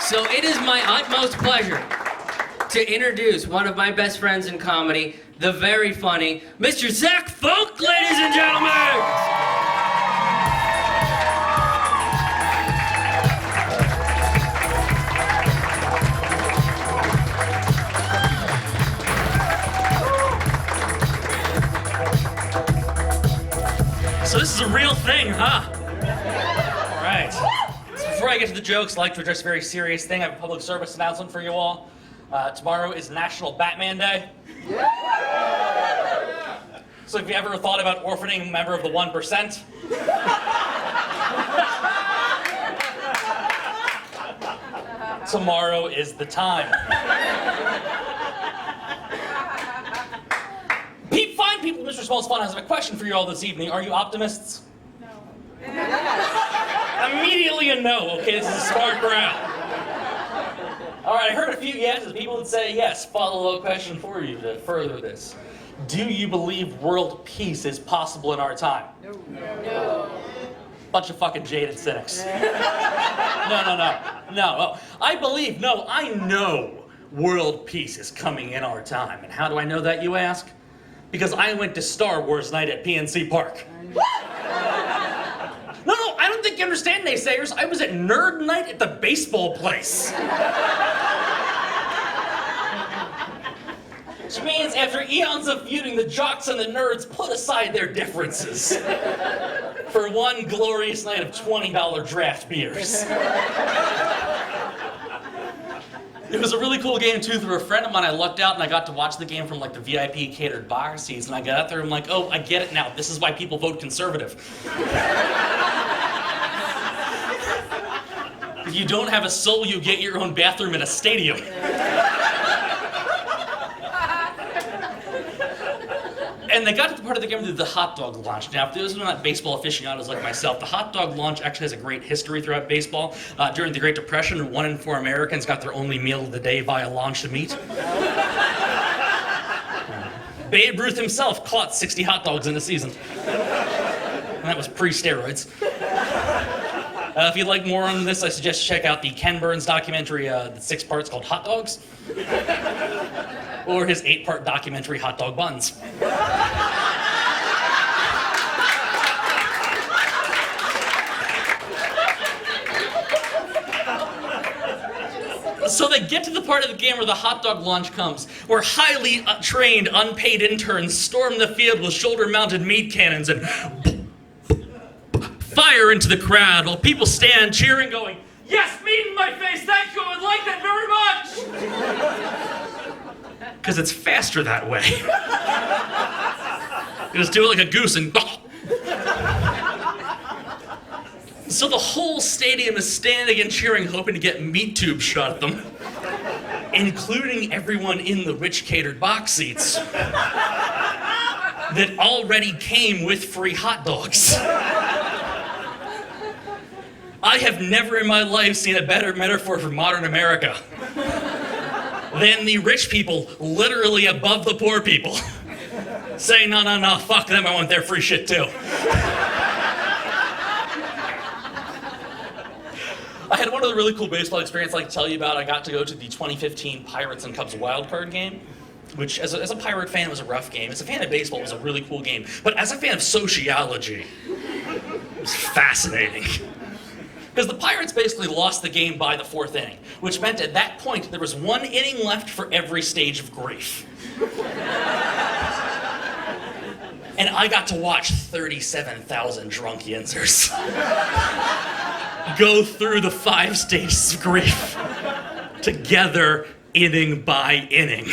So it is my utmost pleasure to introduce one of my best friends in comedy, the very funny Mr. Zach Folk, ladies and gentlemen! So this is a real thing, huh? All right. So before I get to the jokes, I'd like to address a very serious thing. I have a public service announcement for you all. Tomorrow is National Batman Day. So if you ever thought about orphaning a member of the 1%, tomorrow is the time. Fine people, Mr. Small's Fun has a question for you all this evening. Are you optimists? No. Immediately a no. Okay, this is a smart crowd. All right, I heard a few yeses. People would say yes. Follow-up question for you to further this. Do you believe world peace is possible in our time? No. Bunch of fucking jaded cynics. No. I know world peace is coming in our time. And how do I know that, you ask? Because I went to Star Wars night at PNC Park. No, I don't think you understand, naysayers. I was at nerd night at the baseball place. Which means after eons of feuding, the jocks and the nerds put aside their differences for one glorious night of $20 draft beers. It was a really cool game, too. Through a friend of mine, I lucked out and I got to watch the game from like the VIP catered bar seats. And I got out there and I'm like, oh, I get it now. This is why people vote conservative. If you don't have a soul, you get your own bathroom in a stadium. And they got to the part of the game with the hot dog launch. Now, if those are not baseball aficionados like myself, the hot dog launch actually has a great history throughout baseball. During the Great Depression, 1 in 4 Americans got their only meal of the day via launch of meat. Babe Ruth himself caught 60 hot dogs in a season. And that was pre-steroids. If you'd like more on this, I suggest check out the Ken Burns documentary, the 6 parts called Hot Dogs. Or his 8-part documentary, Hot Dog Buns. So they get to the part of the game where the hot dog launch comes, where highly trained, unpaid interns storm the field with shoulder-mounted meat cannons and fire into the crowd while people stand cheering, going, "Yes, meat in my face, thank you, I would like that very much!" Because it's faster that way. You just do it like a goose and... So the whole stadium is standing and cheering, hoping to get meat tubes shot at them, including everyone in the rich catered box seats that already came with free hot dogs. I have never in my life seen a better metaphor for modern America than the rich people literally above the poor people saying, no, fuck them, I want their free shit too. I had one of the really cool baseball experiences I'd like to tell you about. I got to go to the 2015 Pirates and Cubs wildcard game, which as a Pirate fan was a rough game. As a fan of baseball, it was a really cool game. But as a fan of sociology, it was fascinating. Because the Pirates basically lost the game by the 4th inning, which meant at that point there was 1 inning left for every stage of grief. And I got to watch 37,000 drunk yinzers go through the 5 stages of grief together, inning by inning.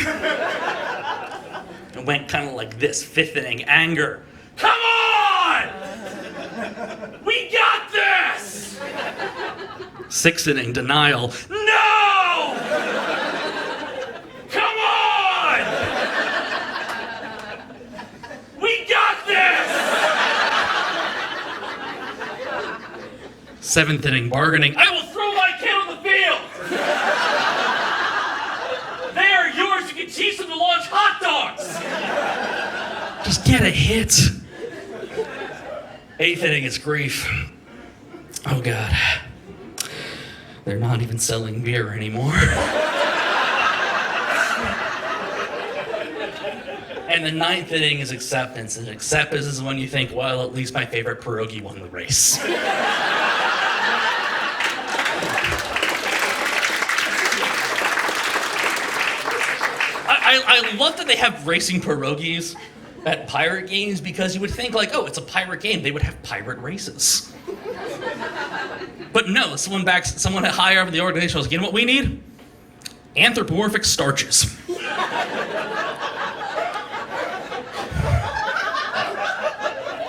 It went kind of like this: 5th inning, anger. Come on! We got this! 6th inning, denial. No! Come on! We got this! 7th inning, bargaining. I will throw my kid on the field! They are yours. You can teach them to launch hot dogs! Just get a hit. 8th inning is grief. Oh, God. They're not even selling beer anymore. And the ninth inning is acceptance. And acceptance is when you think, well, at least my favorite pierogi won the race. I love that they have racing pierogies at pirate games, because you would think like, oh, it's a pirate game. They would have pirate races. But no, someone higher up in the organization was, you know what we need? Anthropomorphic starches.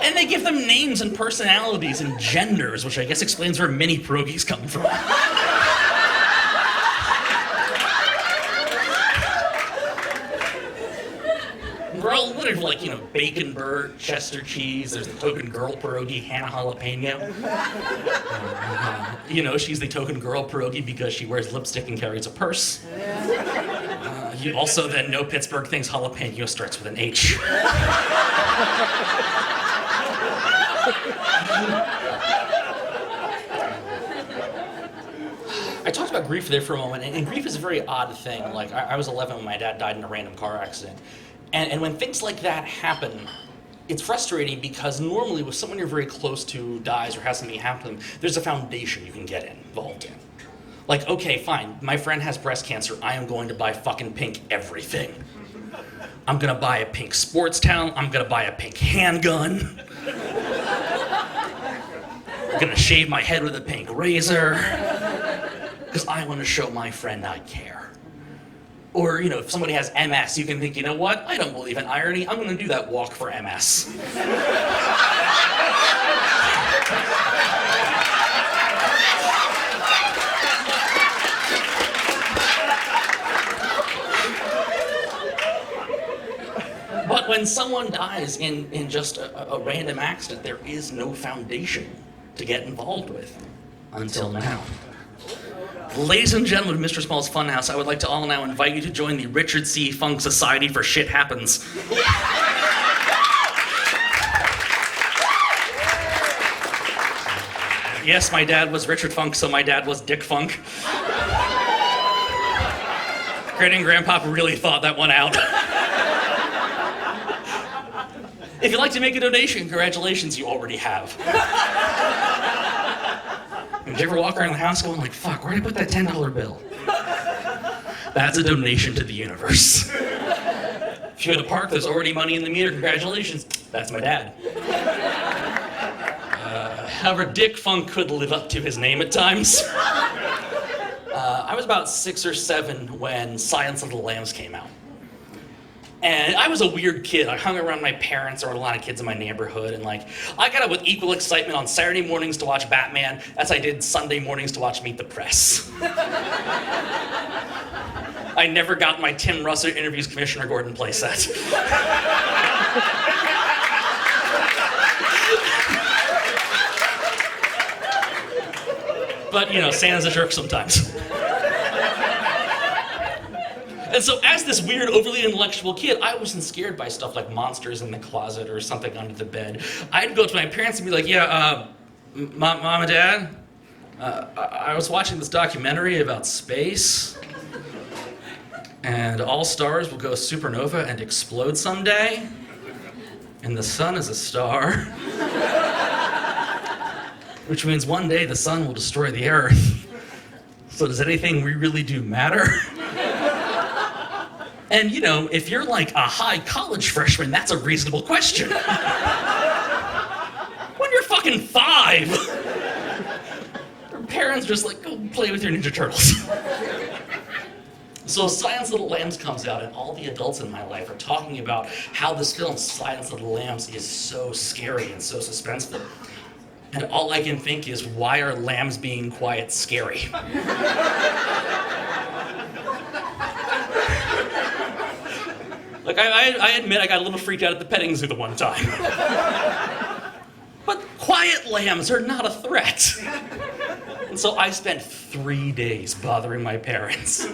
And they give them names and personalities and genders, which I guess explains where mini pierogies come from. We're all literally like, bacon bird, Chester cheese, there's the token girl pierogi, Hannah Jalapeno. She's the token girl pierogi because she wears lipstick and carries a purse. You also then know Pittsburgh thinks jalapeno starts with an H. I talked about grief there for a moment, and grief is a very odd thing. Like, I was 11 when my dad died in a random car accident. And when things like that happen, it's frustrating because normally when someone you're very close to dies or has something happen to them, there's a foundation you can get involved in. Like, okay, fine, my friend has breast cancer, I am going to buy fucking pink everything. I'm gonna buy a pink sports towel, I'm gonna buy a pink handgun. I'm gonna shave my head with a pink razor. Because I want to show my friend I care. Or, if somebody has MS, you can think, you know what? I don't believe in irony. I'm going to do that walk for MS. But when someone dies in just a random accident, there is no foundation to get involved with until now. Ladies and gentlemen of Mr. Small's Funhouse, I would like to all now invite you to join the Richard C. Funk Society for Shit Happens. Yes, my dad was Richard Funk, so my dad was Dick Funk. Granny and Grandpapa really thought that one out. If you'd like to make a donation, congratulations, you already have. Did you ever walk around the house going like, fuck, where'd I put that $10 bill? That's a donation to the universe. If you go to park, there's already money in the meter, congratulations. That's my dad. However, Dick Funk could live up to his name at times. I was about 6 or 7 when Silence of the Lambs came out. And I was a weird kid. I hung around my parents. There were a lot of kids in my neighborhood. And I got up with equal excitement on Saturday mornings to watch Batman as I did Sunday mornings to watch Meet the Press. I never got my Tim Russell interviews Commissioner Gordon playset. But, Santa's a jerk sometimes. And so as this weird, overly intellectual kid, I wasn't scared by stuff like monsters in the closet or something under the bed. I'd go to my parents and be like, Mom and Dad, I was watching this documentary about space, and all stars will go supernova and explode someday, and the sun is a star, which means one day the sun will destroy the earth. So does anything we really do matter? And, if you're like a high college freshman, that's a reasonable question. When you're fucking 5, your parents just go play with your Ninja Turtles. So Silence of the Lambs comes out, and all the adults in my life are talking about how this film, Silence of the Lambs, is so scary and so suspenseful. And all I can think is, why are lambs being quiet scary? I admit I got a little freaked out at the petting zoo the one time. But quiet lambs are not a threat. And so I spent 3 days bothering my parents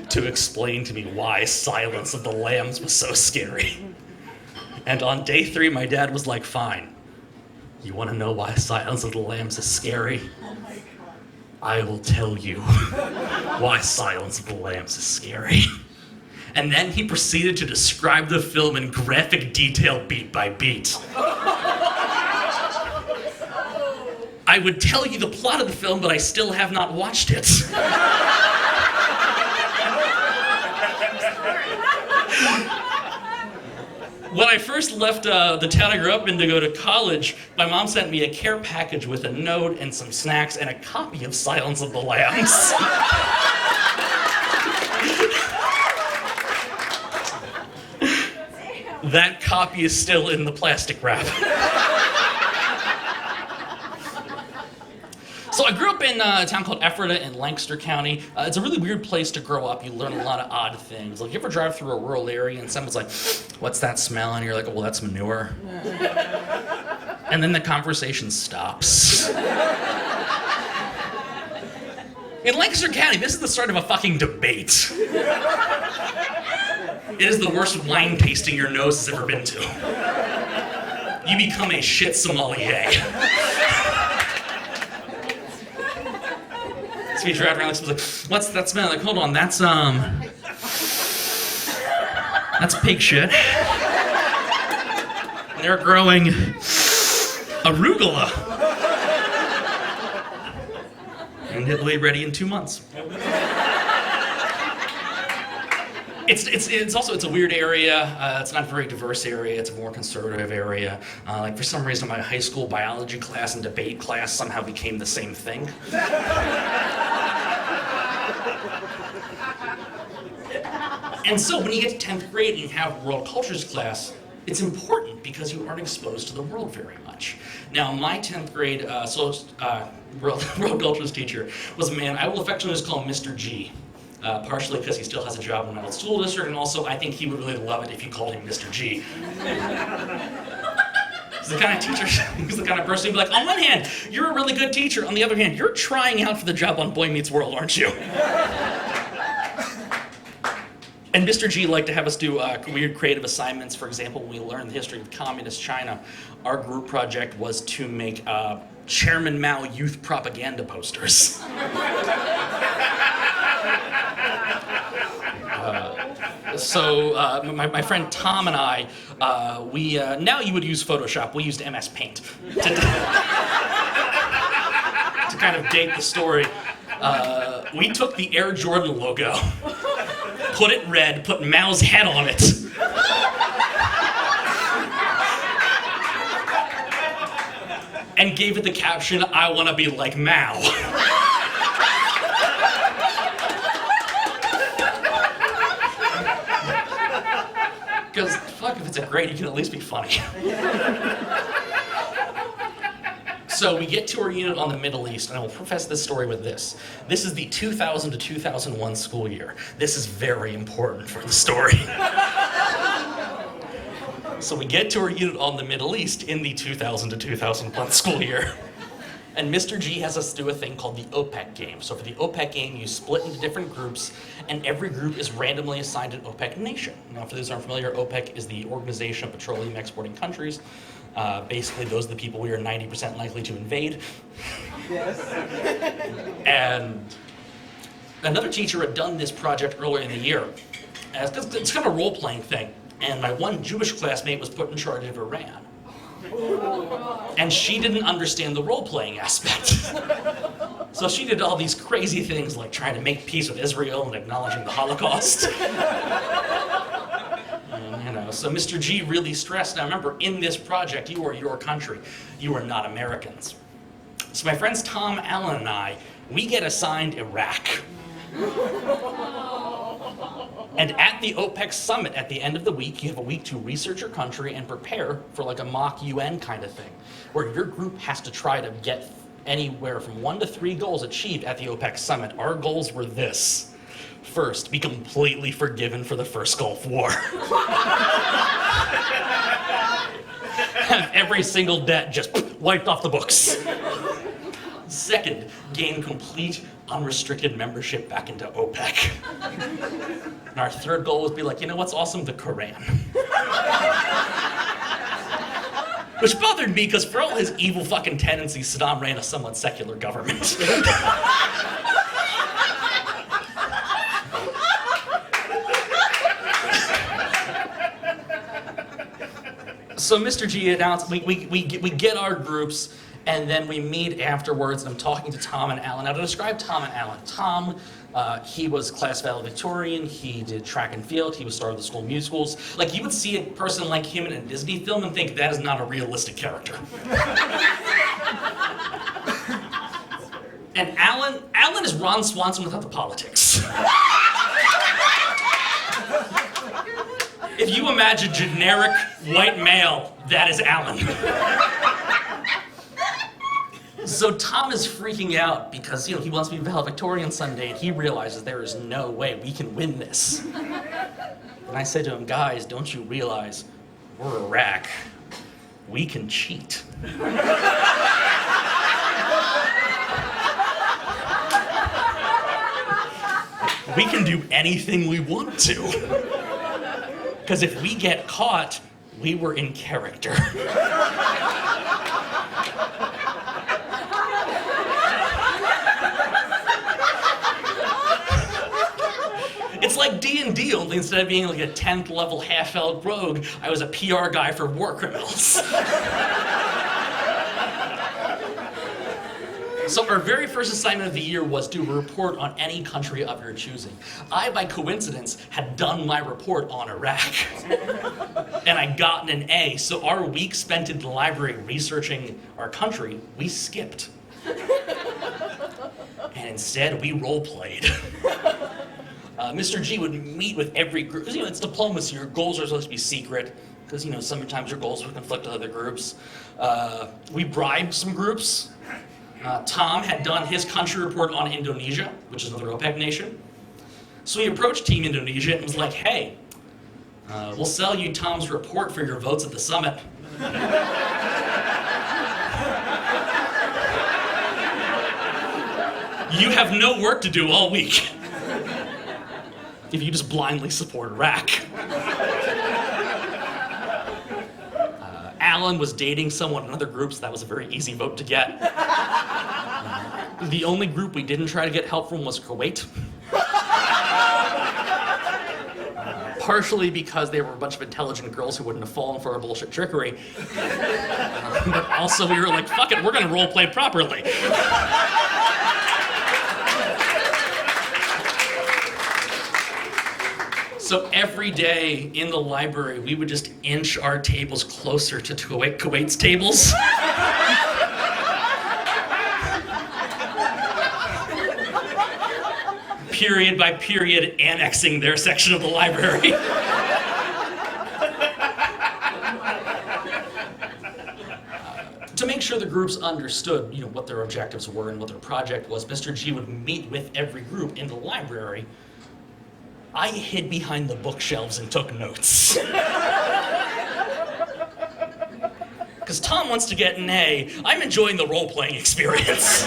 to explain to me why Silence of the Lambs was so scary. And on day 3, my dad was like, fine. You want to know why Silence of the Lambs is scary? I will tell you why Silence of the Lambs is scary. And then he proceeded to describe the film in graphic detail beat by beat. I would tell you the plot of the film, but I still have not watched it. When I first left the town I grew up in to go to college, my mom sent me a care package with a note and some snacks and a copy of Silence of the Lambs. That copy is still in the plastic wrap. So I grew up in a town called Ephrata in Lancaster County. It's a really weird place to grow up. You learn a lot of odd things. Like, you ever drive through a rural area and someone's like, what's that smell? And you're like, oh, well, that's manure. And then the conversation stops. In Lancaster County, this is the start of a fucking debate. It is the worst wine tasting your nose has ever been to. You become a shit sommelier. So you drive around like, what's that smell? Like, hold on, that's pig shit. And they're growing arugula. And it'll be ready in 2 months. It's also a weird area. It's not a very diverse area. It's a more conservative area. Like, for some reason, my high school biology class and debate class somehow became the same thing. And so when you get to 10th grade and you have world cultures class, it's important because you aren't exposed to the world very much. Now, my 10th grade world cultures teacher was a man I will affectionately just call him Mr. G. Partially because he still has a job in an adult school district, and also I think he would really love it if you called him Mr. G. He's the kind of teacher, he's the kind of person who'd be like, on one hand, you're a really good teacher. On the other hand, you're trying out for the job on Boy Meets World, aren't you? And Mr. G liked to have us do weird creative assignments. For example, when we learned the history of communist China, our group project was to make Chairman Mao youth propaganda posters. My friend Tom and I, now you would use Photoshop, we used MS Paint to kind of date the story. We took the Air Jordan logo, put it red, put Mao's head on it. And gave it the caption, I want to be like Mao. Because, fuck, if it's a grade, you can at least be funny. So we get to our unit on the Middle East, and I will preface this story with this. This is the 2000 to 2001 school year. This is very important for the story. So we get to our unit on the Middle East in the 2000 to 2001 school year. And Mr. G has us do a thing called the OPEC game. So for the OPEC game, you split into different groups, and every group is randomly assigned an OPEC nation. Now, for those who aren't familiar, OPEC is the Organization of Petroleum Exporting Countries. Basically, those are the people we are 90% likely to invade. Yes. And another teacher had done this project earlier in the year. It's kind of a role-playing thing. And my one Jewish classmate was put in charge of Iran. And she didn't understand the role-playing aspect. So she did all these crazy things like trying to make peace with Israel and acknowledging the Holocaust. So Mr. G really stressed, now remember, in this project, you are your country. You are not Americans. So my friends Tom, Allen, and I, we get assigned Iraq. And at the OPEC summit at the end of the week, you have a week to research your country and prepare for like a mock UN kind of thing, where your group has to try to get anywhere from 1 to 3 goals achieved at the OPEC summit. Our goals were this. First, be completely forgiven for the first Gulf War. Have every single debt just wiped off the books. Second, gain complete unrestricted membership back into OPEC. And our third goal was to be like, you know what's awesome? The Quran. Which bothered me because for all his evil fucking tendencies, Saddam ran a somewhat secular government. So Mr. G announced, we get our groups, and then we meet afterwards, and I'm talking to Tom and Alan. Now, to describe Tom and Alan, Tom, he was class valedictorian, he did track and field, he was star of the school musicals. Like, you would see a person like him in a Disney film and think that is not a realistic character. And Alan is Ron Swanson without the politics. If you imagine generic white male, that is Alan. So Tom is freaking out because he wants to be valedictorian someday, and he realizes there is no way we can win this. And I said to him, guys, don't you realize we're Iraq? We can cheat. We can do anything we want to. Because if we get caught, we were in character. It's like D&D, only instead of being like a 10th level half-elf rogue, I was a PR guy for war criminals. So our very first assignment of the year was to report on any country of your choosing. I, by coincidence, had done my report on Iraq. And I got an A, so our week spent in the library researching our country, we skipped. And instead, we role-played. Mr. G would meet with every group, because it's diplomacy, your goals are supposed to be secret, because sometimes your goals will conflict with other groups. We bribed some groups. Tom had done his country report on Indonesia, which is another OPEC nation. So he approached Team Indonesia and was like, hey, we'll sell you Tom's report for your votes at the summit. You have no work to do all week if you just blindly support Iraq. Alan was dating someone in other groups. That was a very easy vote to get. The only group we didn't try to get help from was Kuwait. Partially because they were a bunch of intelligent girls who wouldn't have fallen for our bullshit trickery. But also we were like, fuck it, we're gonna role play properly. So every day in the library, we would just inch our tables closer to Kuwait's tables. Period by period, annexing their section of the library. To make sure the groups understood, what their objectives were and what their project was, Mr. G would meet with every group in the library. I hid behind the bookshelves and took notes. Because Tom wants to get an A. I'm enjoying the role-playing experience.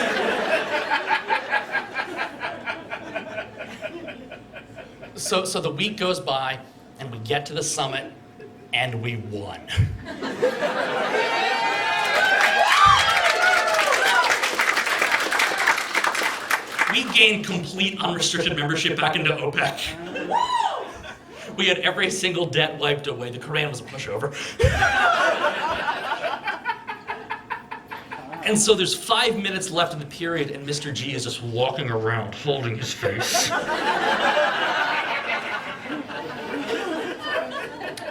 So the week goes by, and we get to the summit, and we won. We gained complete unrestricted membership back into OPEC. We had every single debt wiped away. The Koran was a pushover. And so there's 5 minutes left in the period, and Mr. G is just walking around holding his face.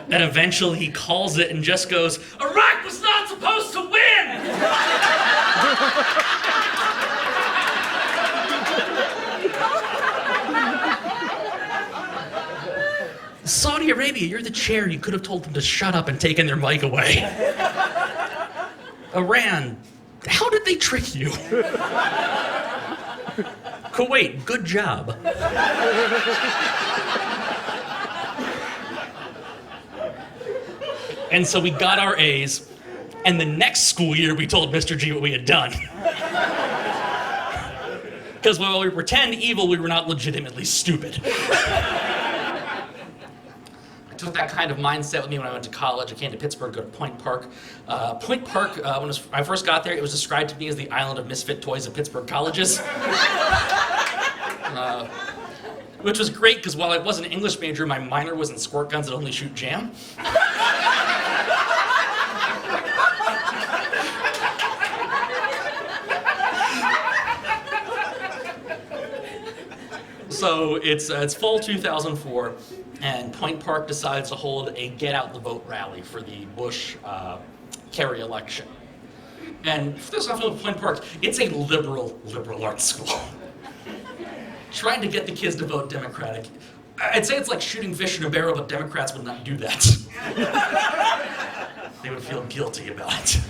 And eventually he calls it and just goes, Iraq was not supposed to win! Saudi Arabia, you're the chair. You could have told them to shut up and taken their mic away. Iran, how did they trick you? Kuwait, good job. And so we got our A's, and the next school year we told Mr. G what we had done. Because while we pretend evil, we were not legitimately stupid. I took that kind of mindset with me when I went to college. I came to Pittsburgh, go to Point Park. Point Park, when I first got there, it was described to me as the island of misfit toys of Pittsburgh colleges. Which was great, because while I was an English major, my minor was in squirt guns that only shoot jam. So it's fall 2004, and Point Park decides to hold a get out the vote rally for the Bush Kerry election. And for those not familiar with Point Park, it's a liberal arts school. Trying to get the kids to vote Democratic. I'd say it's like shooting fish in a barrel, but Democrats would not do that. They would feel guilty about it.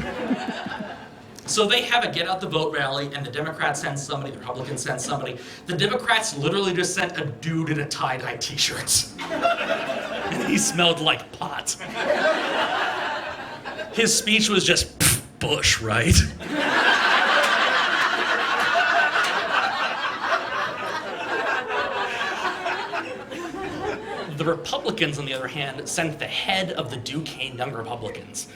So they have a get out the vote rally, and the Democrats send somebody, the Republicans send somebody. The Democrats literally just sent a dude in a tie-dye t-shirt. And he smelled like pot. His speech was just, Bush, right? The Republicans, on the other hand, sent the head of the Duquesne Young Republicans.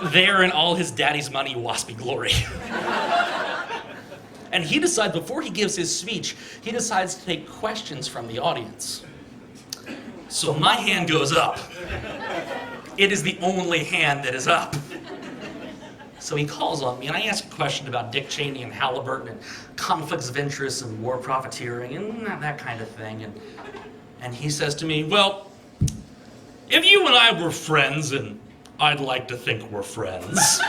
There in all his daddy's money, waspy glory. And he decides, before he gives his speech, he decides to take questions from the audience. So my hand goes up. It is the only hand that is up. So he calls on me, and I ask a question about Dick Cheney and Halliburton and conflicts of interest and war profiteering and that kind of thing. And he says to me, well, if you and I were friends, and I'd like to think we're friends,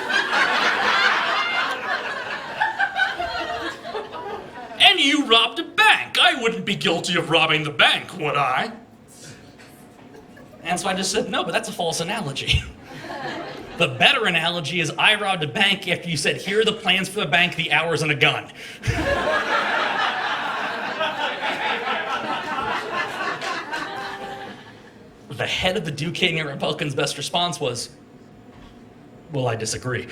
and you robbed a bank, I wouldn't be guilty of robbing the bank, would I? And so I just said, no, but that's a false analogy. The better analogy is I robbed a bank after you said, here are the plans for the bank, the hours, and a gun. The head of the Duquesne Young Republicans' best response was, well, I disagree.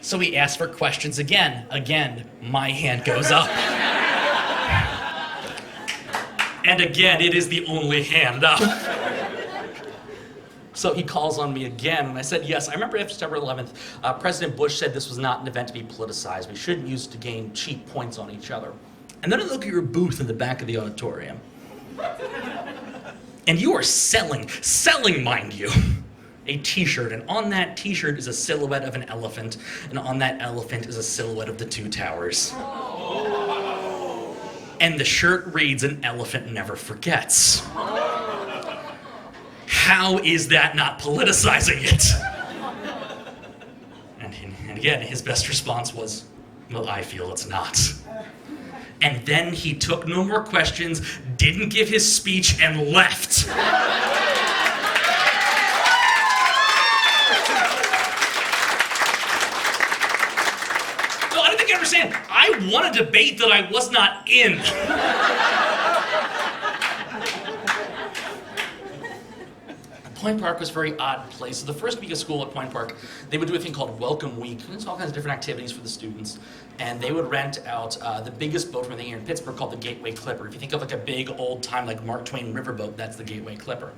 So he asked for questions again. Again, my hand goes up. And again, it is the only hand up. So he calls on me again, and I said, yes, I remember after September 11th, President Bush said this was not an event to be politicized. We shouldn't use it to gain cheap points on each other. And then I look at your booth in the back of the auditorium. And you are selling, mind you, a t-shirt, and on that t-shirt is a silhouette of an elephant, and on that elephant is a silhouette of the two towers. And the shirt reads, an elephant never forgets. How is that not politicizing it? And again, his best response was, well, I feel it's not. And then he took no more questions, didn't give his speech, and left. No, I don't think you understand. I won a debate that I was not in. Point Park was a very odd place. So the first week of school at Point Park, they would do a thing called Welcome Week. There's all kinds of different activities for the students. And they would rent out the biggest boat from the here in Pittsburgh called the Gateway Clipper. If you think of like a big old time like Mark Twain riverboat, that's the Gateway Clipper.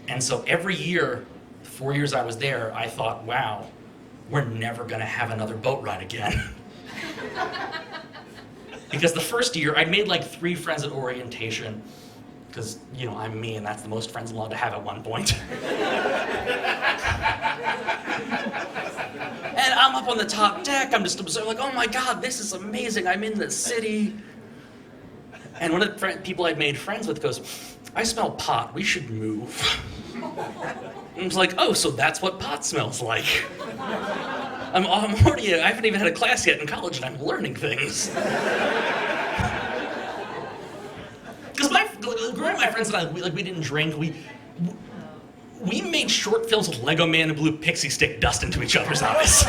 And so every year, 4 years I was there, I thought, wow, we're never gonna have another boat ride again. Because the first year, I made like 3 friends at orientation. Because, you know, I'm me, and that's the most friends I'm allowed to have at one point. And I'm up on the top deck, I'm just observing, like, oh my God, this is amazing, I'm in the city. And one of the people I'd made friends with goes, I smell pot, we should move. And I was like, oh, so that's what pot smells like. I haven't even had a class yet in college, and I'm learning things. Because growing up, my friends and I, we didn't drink. We made short films with Lego Man and blew pixie stick dust into each other's eyes.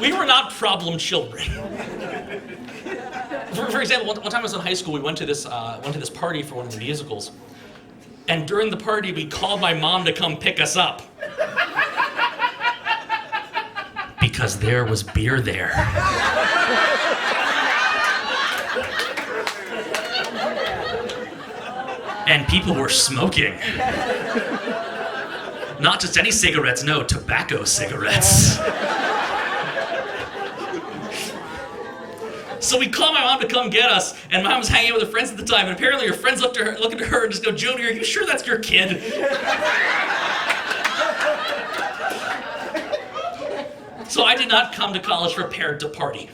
We were not problem children. For example, one time I was in high school, we went to this party for one of the musicals, and during the party, we called my mom to come pick us up because there was beer there. And people were smoking. Not just any cigarettes, no, tobacco cigarettes. So we called my mom to come get us, and my mom was hanging out with her friends at the time, and apparently her friends look at her and just go, Jody, are you sure that's your kid? So I did not come to college prepared to party.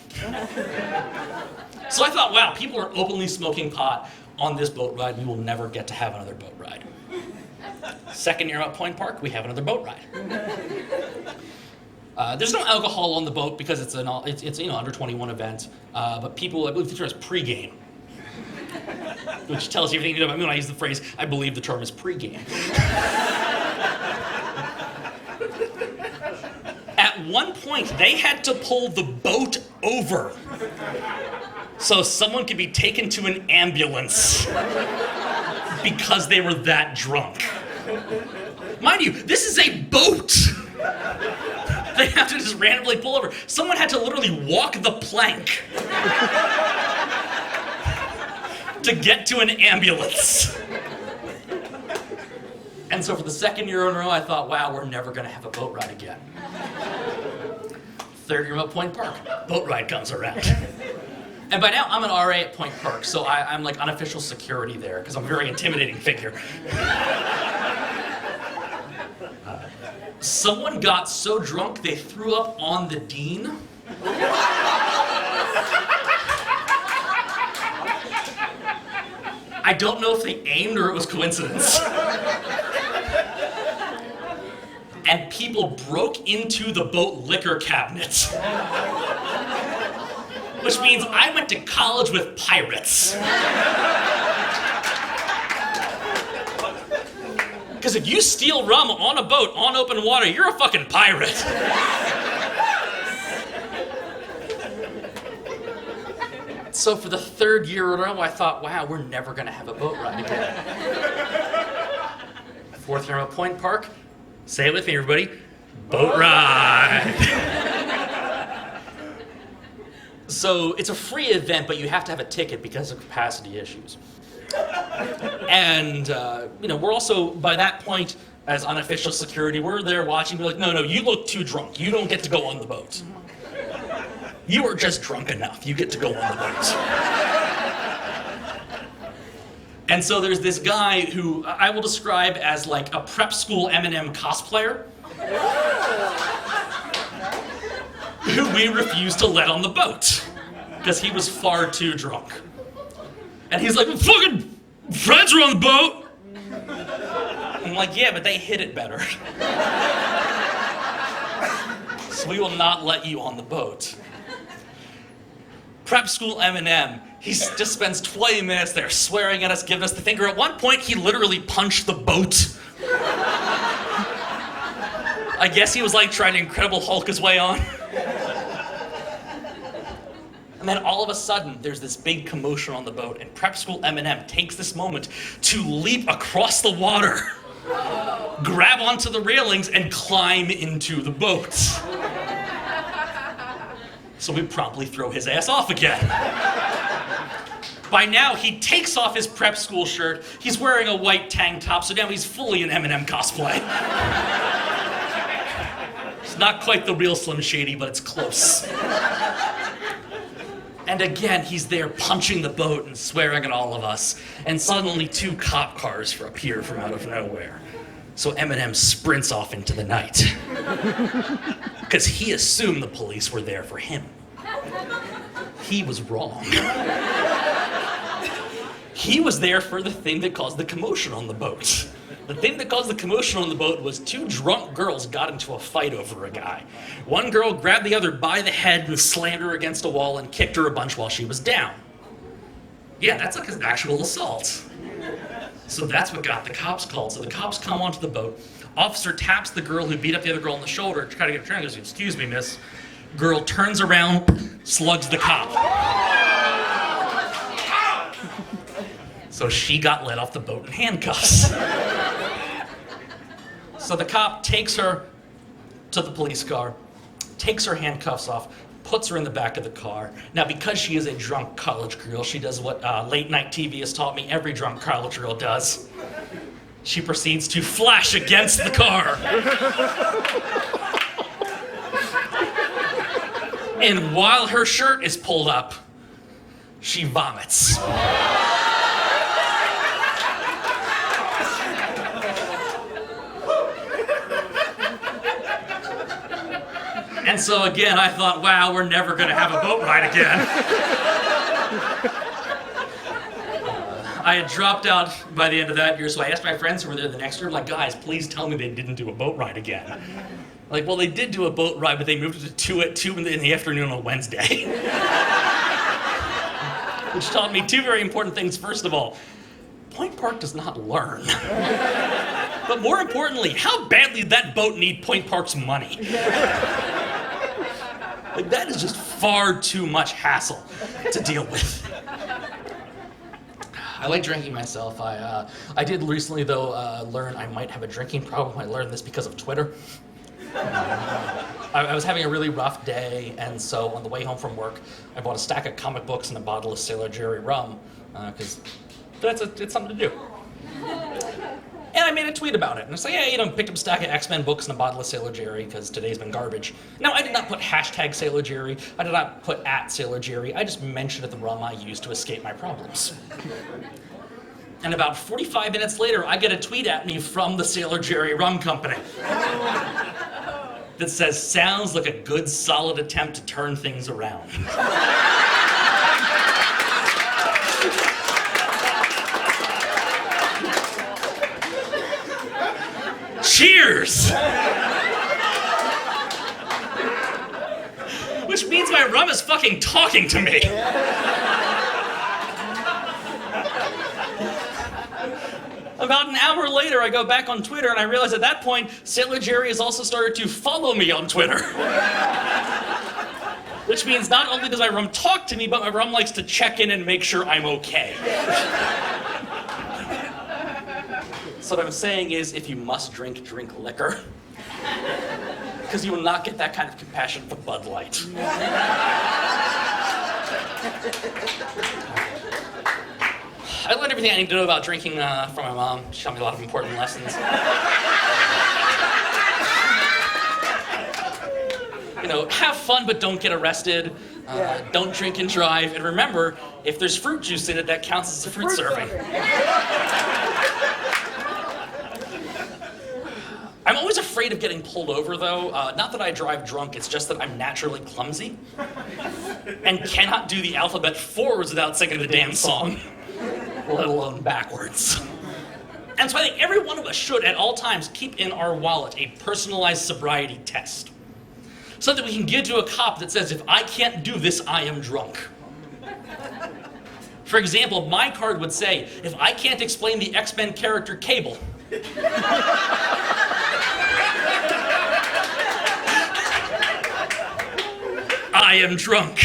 So I thought, wow, people are openly smoking pot on this boat ride. We will never get to have another boat ride. Second year at Point Park, we have another boat ride. There's no alcohol on the boat because it's under 21 event. But people, I believe the term is pregame, which tells you everything you know about me when I use the phrase, I believe the term is pregame. At one point, they had to pull the boat over so someone could be taken to an ambulance because they were that drunk. Mind you, this is a boat. They have to just randomly pull over. Someone had to literally walk the plank to get to an ambulance. And so for the second year in a row, I thought, wow, we're never going to have a boat ride again. Third year at Point Park, boat ride comes around. And by now, I'm an RA at Point Park, so I'm like unofficial security there, because I'm a very intimidating figure. Someone got so drunk, they threw up on the dean. I don't know if they aimed or it was coincidence. And people broke into the boat liquor cabinet. Which means I went to college with pirates. Because if you steal rum on a boat, on open water, you're a fucking pirate. So for the third year in a row, I thought, wow, we're never going to have a boat ride again. Fourth year at Point Park, say it with me, everybody, boat ride. So it's a free event, but you have to have a ticket because of capacity issues. And, we're also, by that point, as unofficial security, we're there watching, we're like, no, you look too drunk. You don't get to go on the boat. You are just drunk enough. You get to go on the boat. And so there's this guy who I will describe as like a prep school Eminem cosplayer who we refused to let on the boat because he was far too drunk. And he's like, fucking friends are on the boat. I'm like, yeah, but they hit it better. So we will not let you on the boat. Prep school Eminem, he just spends 20 minutes there swearing at us, giving us the finger. At one point, he literally punched the boat. I guess he was like trying to Incredible Hulk his way on. And then all of a sudden, there's this big commotion on the boat, and prep school Eminem takes this moment to leap across the water, grab onto the railings, and climb into the boat. So we promptly throw his ass off again. By now, he takes off his prep school shirt. He's wearing a white tank top, so now he's fully an Eminem cosplay. It's not quite the real Slim Shady, but it's close. And again, he's there punching the boat and swearing at all of us. And suddenly 2 cop cars appear from out of nowhere. So Eminem sprints off into the night. Because he assumed the police were there for him. He was wrong. He was there for the thing that caused the commotion on the boat. The thing that caused the commotion on the boat was 2 drunk girls got into a fight over a guy. One girl grabbed the other by the head and slammed her against a wall and kicked her a bunch while she was down. Yeah, that's like an actual assault. So that's what got the cops called. So the cops come onto the boat. Officer taps the girl who beat up the other girl on the shoulder to try to get her turned. Goes, excuse me, miss. Girl turns around, slugs the cop. So she got let off the boat in handcuffs. So the cop takes her to the police car, takes her handcuffs off, puts her in the back of the car. Now, because she is a drunk college girl, she does what late night TV has taught me every drunk college girl does. She proceeds to flash against the car. And while her shirt is pulled up, she vomits. And so again, I thought, wow, we're never going to have a boat ride again. I had dropped out by the end of that year, so I asked my friends who were there the next year, I'm like, guys, please tell me they didn't do a boat ride again. Like, well, they did do a boat ride, but they moved it to 2 in the afternoon on Wednesday. Which taught me two very important things. First of all, Point Park does not learn. But more importantly, how badly did that boat need Point Park's money? Like, that is just far too much hassle to deal with. I like drinking myself. I did recently, though, learn I might have a drinking problem. I learned this because of Twitter. I was having a really rough day, and so on the way home from work, I bought a stack of comic books and a bottle of Sailor Jerry rum, because it's something to do. And I made a tweet about it. And I said, yeah, picked up a stack of X-Men books and a bottle of Sailor Jerry, because today's been garbage. Now, I did not put hashtag Sailor Jerry. I did not put @Sailor Jerry. I just mentioned the rum I used to escape my problems. And about 45 minutes later, I get a tweet at me from the Sailor Jerry Rum Company that says, sounds like a good, solid attempt to turn things around. Cheers! Which means my rum is fucking talking to me. About an hour later, I go back on Twitter and I realize at that point, Sailor Jerry has also started to follow me on Twitter. Which means not only does my rum talk to me, but my rum likes to check in and make sure I'm okay. So what I'm saying is, if you must drink, drink liquor. Because you will not get that kind of compassion from Bud Light. I learned everything I need to know about drinking from my mom. She taught me a lot of important lessons. Have fun, but don't get arrested. Don't drink and drive. And remember, if there's fruit juice in it, that counts as a fruit serving. I'm always afraid of getting pulled over, though. Not that I drive drunk, it's just that I'm naturally clumsy and cannot do the alphabet forwards without singing the damn song, let alone backwards. And so I think every one of us should, at all times, keep in our wallet a personalized sobriety test. Something we can give to a cop that says, if I can't do this, I am drunk. For example, my card would say, if I can't explain the X-Men character Cable, I am drunk.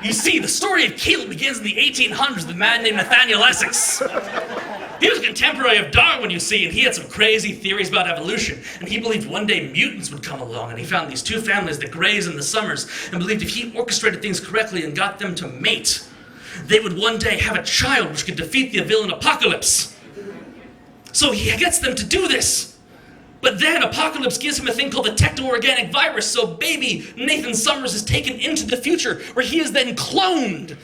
You see, the story of Cable begins in the 1800s with a man named Nathaniel Essex. He was a contemporary of Darwin, you see, and he had some crazy theories about evolution. And he believed one day mutants would come along, and he found these two families, the Greys and the Summers, and believed if he orchestrated things correctly and got them to mate, they would one day have a child which could defeat the villain Apocalypse. So he gets them to do this. But then Apocalypse gives him a thing called the techno-organic virus, so baby Nathan Summers is taken into the future, where he is then cloned.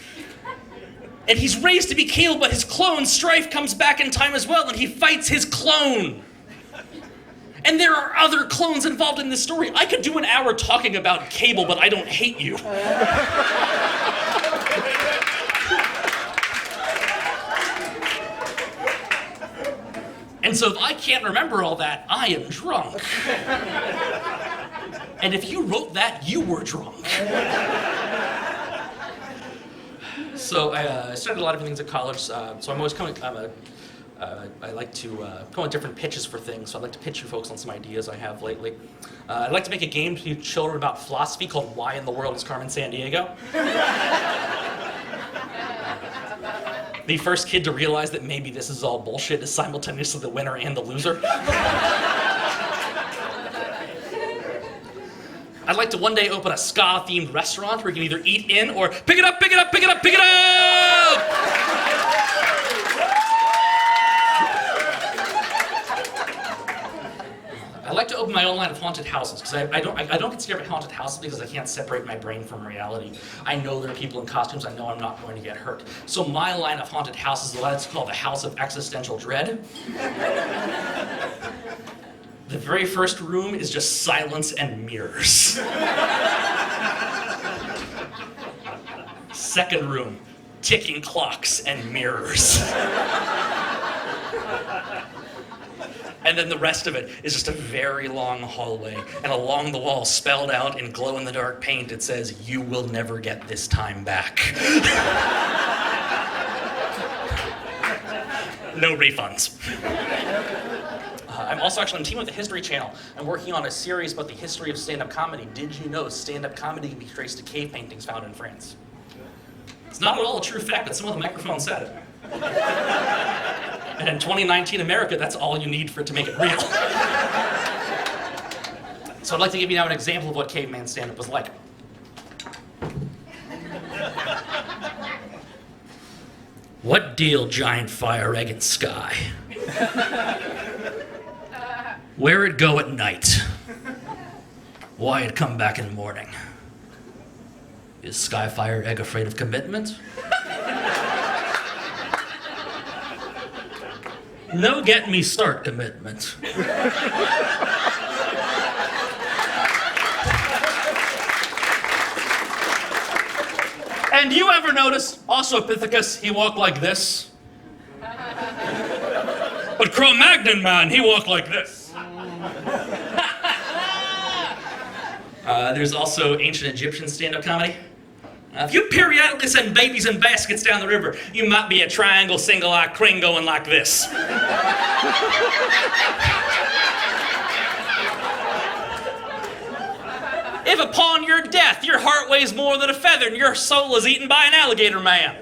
And he's raised to be Cable, but his clone, Strife, comes back in time as well, and he fights his clone. And there are other clones involved in this story. I could do an hour talking about Cable, but I don't hate you. And so if I can't remember all that, I am drunk. And if you wrote that, you were drunk. So I started a lot of things at college, so I'm always coming, I like to come with different pitches for things, so I'd like to pitch you folks on some ideas I have lately. I'd like to make a game to teach children about philosophy called Why in the World is Carmen Sandiego? The first kid to realize that maybe this is all bullshit is simultaneously the winner and the loser. I'd like to one day open a ska-themed restaurant where you can either eat in or pick it up, pick it up, pick it up, pick it up! I'd like to open my own line of haunted houses, because I don't get scared of haunted houses because I can't separate my brain from reality. I know there are people in costumes, I know I'm not going to get hurt. So my line of haunted houses is what it's called the House of Existential Dread. The very first room is just silence and mirrors. Second room, ticking clocks and mirrors. And then the rest of it is just a very long hallway, and along the wall, spelled out in glow-in-the-dark paint, it says, "You will never get this time back." No refunds. I'm also actually on a team with the History Channel. I'm working on a series about the history of stand-up comedy. Did you know stand-up comedy can be traced to cave paintings found in France? It's not at all a true fact, but some of the microphones said it. And in 2019 America, that's all you need for it to make it real. So I'd like to give you now an example of what caveman stand-up was like. What deal, giant fire egg in sky? Where it go at night? Why it come back in morning? Is Skyfire egg afraid of commitment? No get me start commitment. And you ever notice, Australopithecus, he walked like this? But Cro-Magnon man, he walked like this. There's also ancient Egyptian stand-up comedy. If you periodically send babies in baskets down the river, you might be a triangle, single-eye crane going like this. If upon your death your heart weighs more than a feather and your soul is eaten by an alligator man,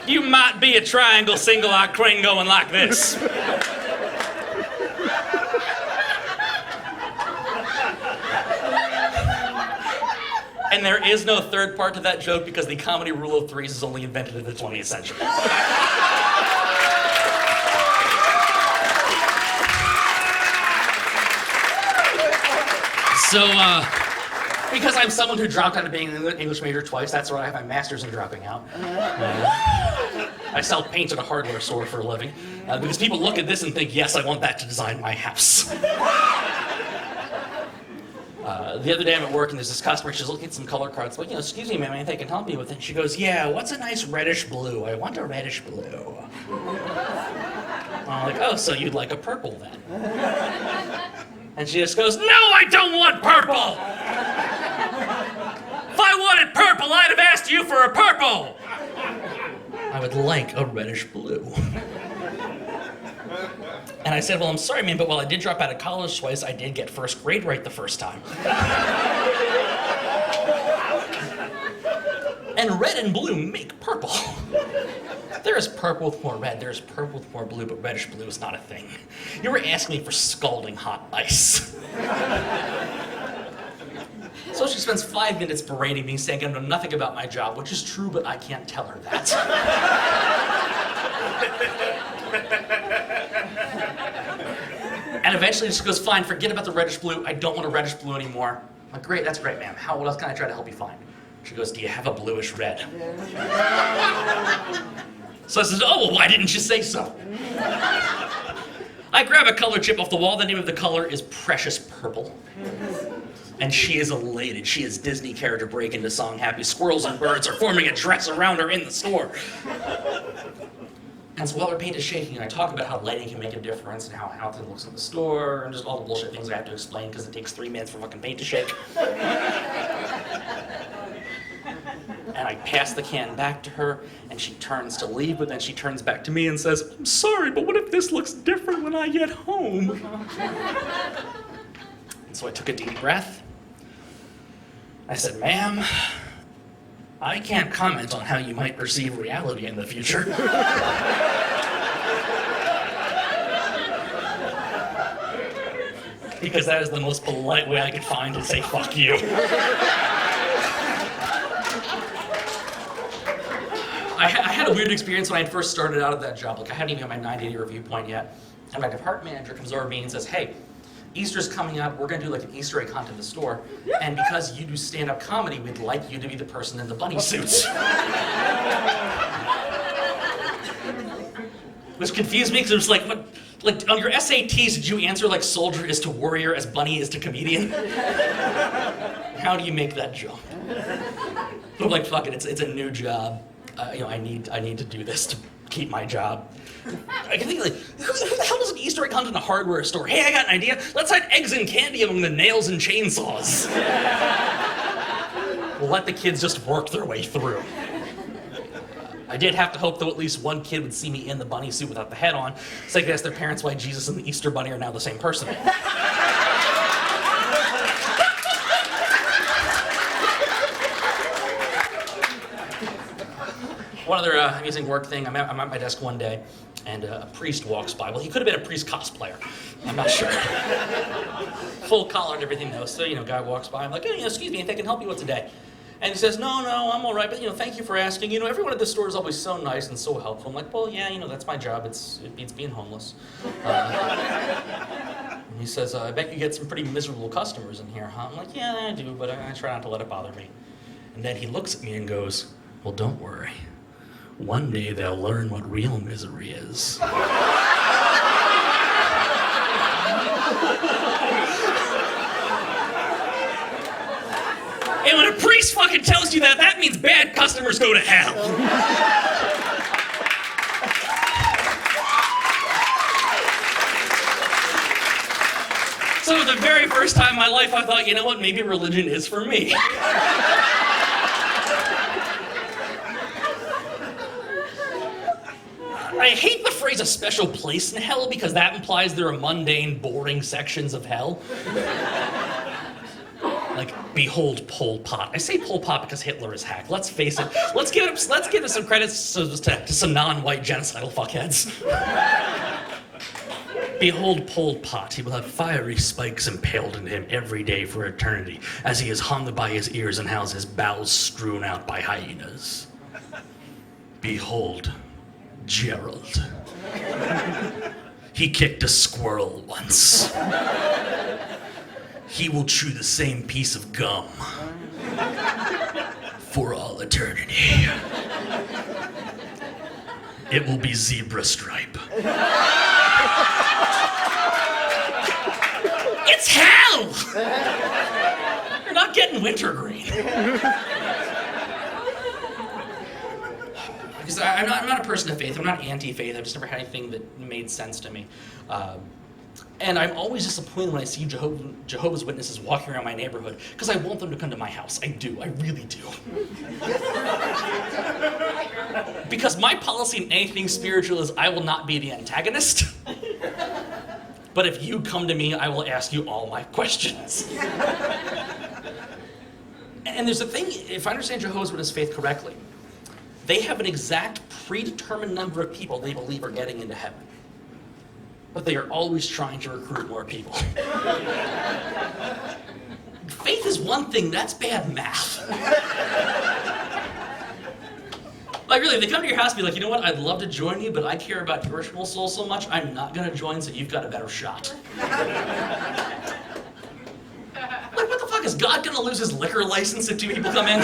you might be a triangle, single-eye crane going like this. And there is no third part to that joke because the comedy rule of threes is only invented in the 20th century. So, because I'm someone who dropped out of being an English major twice, that's why I have my master's in dropping out. I sell paint at a hardware store for a living, because people look at this and think, yes, I want that to design my house. The other day I'm at work and there's this customer, she's looking at some color cards, like, excuse me, ma'am, anything I can help you with? And she goes, yeah, what's a nice reddish blue? I want a reddish blue. I'm like, oh, so you'd like a purple then? And she just goes, no, I don't want purple! If I wanted purple, I'd have asked you for a purple! I would like a reddish blue. And I said, well, I'm sorry, man, but while I did drop out of college twice, I did get first grade right the first time. And red and blue make purple. There is purple with more red, there's purple with more blue, but reddish blue is not a thing. You were asking me for scalding hot ice. So she spends 5 minutes berating me, saying I know nothing about my job, which is true, but I can't tell her that. And eventually she goes, fine, forget about the reddish blue. I don't want a reddish blue anymore. I'm like, great, that's great, ma'am. What else can I try to help you find? She goes, do you have a bluish red? So I said, oh, well, why didn't you say so? I grab a color chip off the wall. The name of the color is Precious Purple. And she is elated. She is Disney character break into song. Happy squirrels and birds are forming a dress around her in the store. And so while her paint is shaking, I talk about how lighting can make a difference and how it looks in the store and just all the bullshit things I have to explain because it takes 3 minutes for fucking paint to shake. And I pass the can back to her, and she turns to leave, but then she turns back to me and says, I'm sorry, but what if this looks different when I get home? And so I took a deep breath. I said, ma'am, I can't comment on how you might perceive reality in the future. Because that is the most polite way I could find to say fuck you. I had a weird experience when I first started out at that job. Like, I hadn't even got my 90-day review point yet. And my department manager comes over to me and says, hey, Easter's coming up. We're going to do like an Easter egg hunt in the store. And because you do stand-up comedy, we'd like you to be the person in the bunny suits. which confused me because it was like, what? Like on your SATs, did you answer like soldier is to warrior as bunny is to comedian? How do you make that jump? But I'm like, fuck it, it's a new job. I need to do this to keep my job. I can think like, who the hell does an Easter egg hunt in a hardware store? Hey, I got an idea. Let's hide eggs and candy among the nails and chainsaws. We'll let the kids just work their way through. I did have to hope, though, at least one kid would see me in the bunny suit without the head on, so they could ask their parents why Jesus and the Easter Bunny are now the same person. One other amusing work thing, I'm at my desk one day, and a priest walks by. Well, he could have been a priest cosplayer. I'm not sure. Full collar and everything, though. So, guy walks by. I'm like, hey, excuse me, if I can help you with today. And he says, no, I'm all right, but, thank you for asking. Everyone at this store is always so nice and so helpful. I'm like, well, yeah, that's my job. It beats being homeless. And he says, I bet you get some pretty miserable customers in here, huh? I'm like, yeah, I do, but I try not to let it bother me. And then he looks at me and goes, well, don't worry. One day they'll learn what real misery is. And when a priest fucking tells you that, that means bad customers go to hell. So the very first time in my life, I thought, you know what, maybe religion is for me. I hate the phrase a special place in hell because that implies there are mundane, boring sections of hell. Like, behold Pol Pot. I say Pol Pot because Hitler is hack. Let's face it. Let's give him some credits to some non-white genocidal fuckheads. Behold Pol Pot. He will have fiery spikes impaled into him every day for eternity as he is hung by his ears and has his bowels strewn out by hyenas. Behold Gerald. He kicked a squirrel once. He will chew the same piece of gum for all eternity. It will be zebra stripe. It's hell! You're not getting wintergreen. Because I'm not a person of faith. I'm not anti-faith. I've just never had anything that made sense to me. And I'm always disappointed when I see Jehovah's Witnesses walking around my neighborhood because I want them to come to my house. I do. I really do. Because my policy in anything spiritual is I will not be the antagonist. But if you come to me, I will ask you all my questions. And there's a thing, if I understand Jehovah's Witness faith correctly, they have an exact predetermined number of people they believe are getting into heaven. But they are always trying to recruit more people. Faith is one thing, that's bad math. Like really, if they come to your house and be like, you know what, I'd love to join you, but I care about your eternal soul so much, I'm not gonna join so you've got a better shot. Like, what the fuck, is God gonna lose his liquor license if two people come in?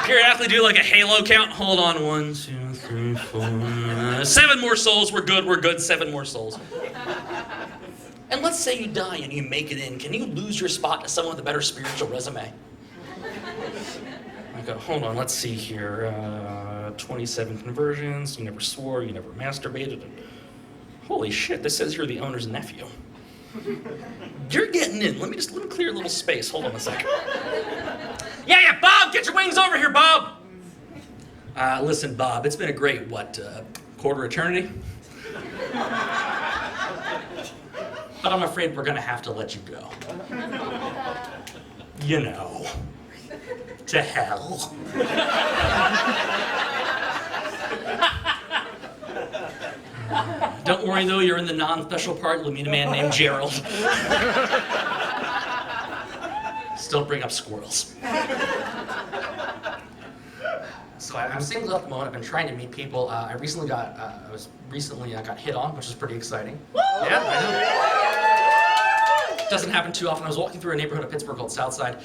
Periodically do like a halo count. Hold on, 1, 2, 3, 4. 7 more souls. We're good. 7 more souls. And let's say you die and you make it in. Can you lose your spot to someone with a better spiritual resume? I go, hold on, let's see here. 27 conversions. You never swore. You never masturbated. Holy shit! This says you're the owner's nephew. You're getting in. Let me clear a little space. Hold on a second. Yeah, Bob, get your wings over here, Bob. Listen, Bob, it's been a great, quarter eternity? But I'm afraid we're gonna have to let you go. To hell. Don't worry though, you're in the non-special part. You'll meet a man named Gerald. Still bring up squirrels. So I'm single at the moment. I've been trying to meet people. I recently got hit on, which is pretty exciting. Woo! Yeah, I know. doesn't happen too often. I was walking through a neighborhood of Pittsburgh called Southside.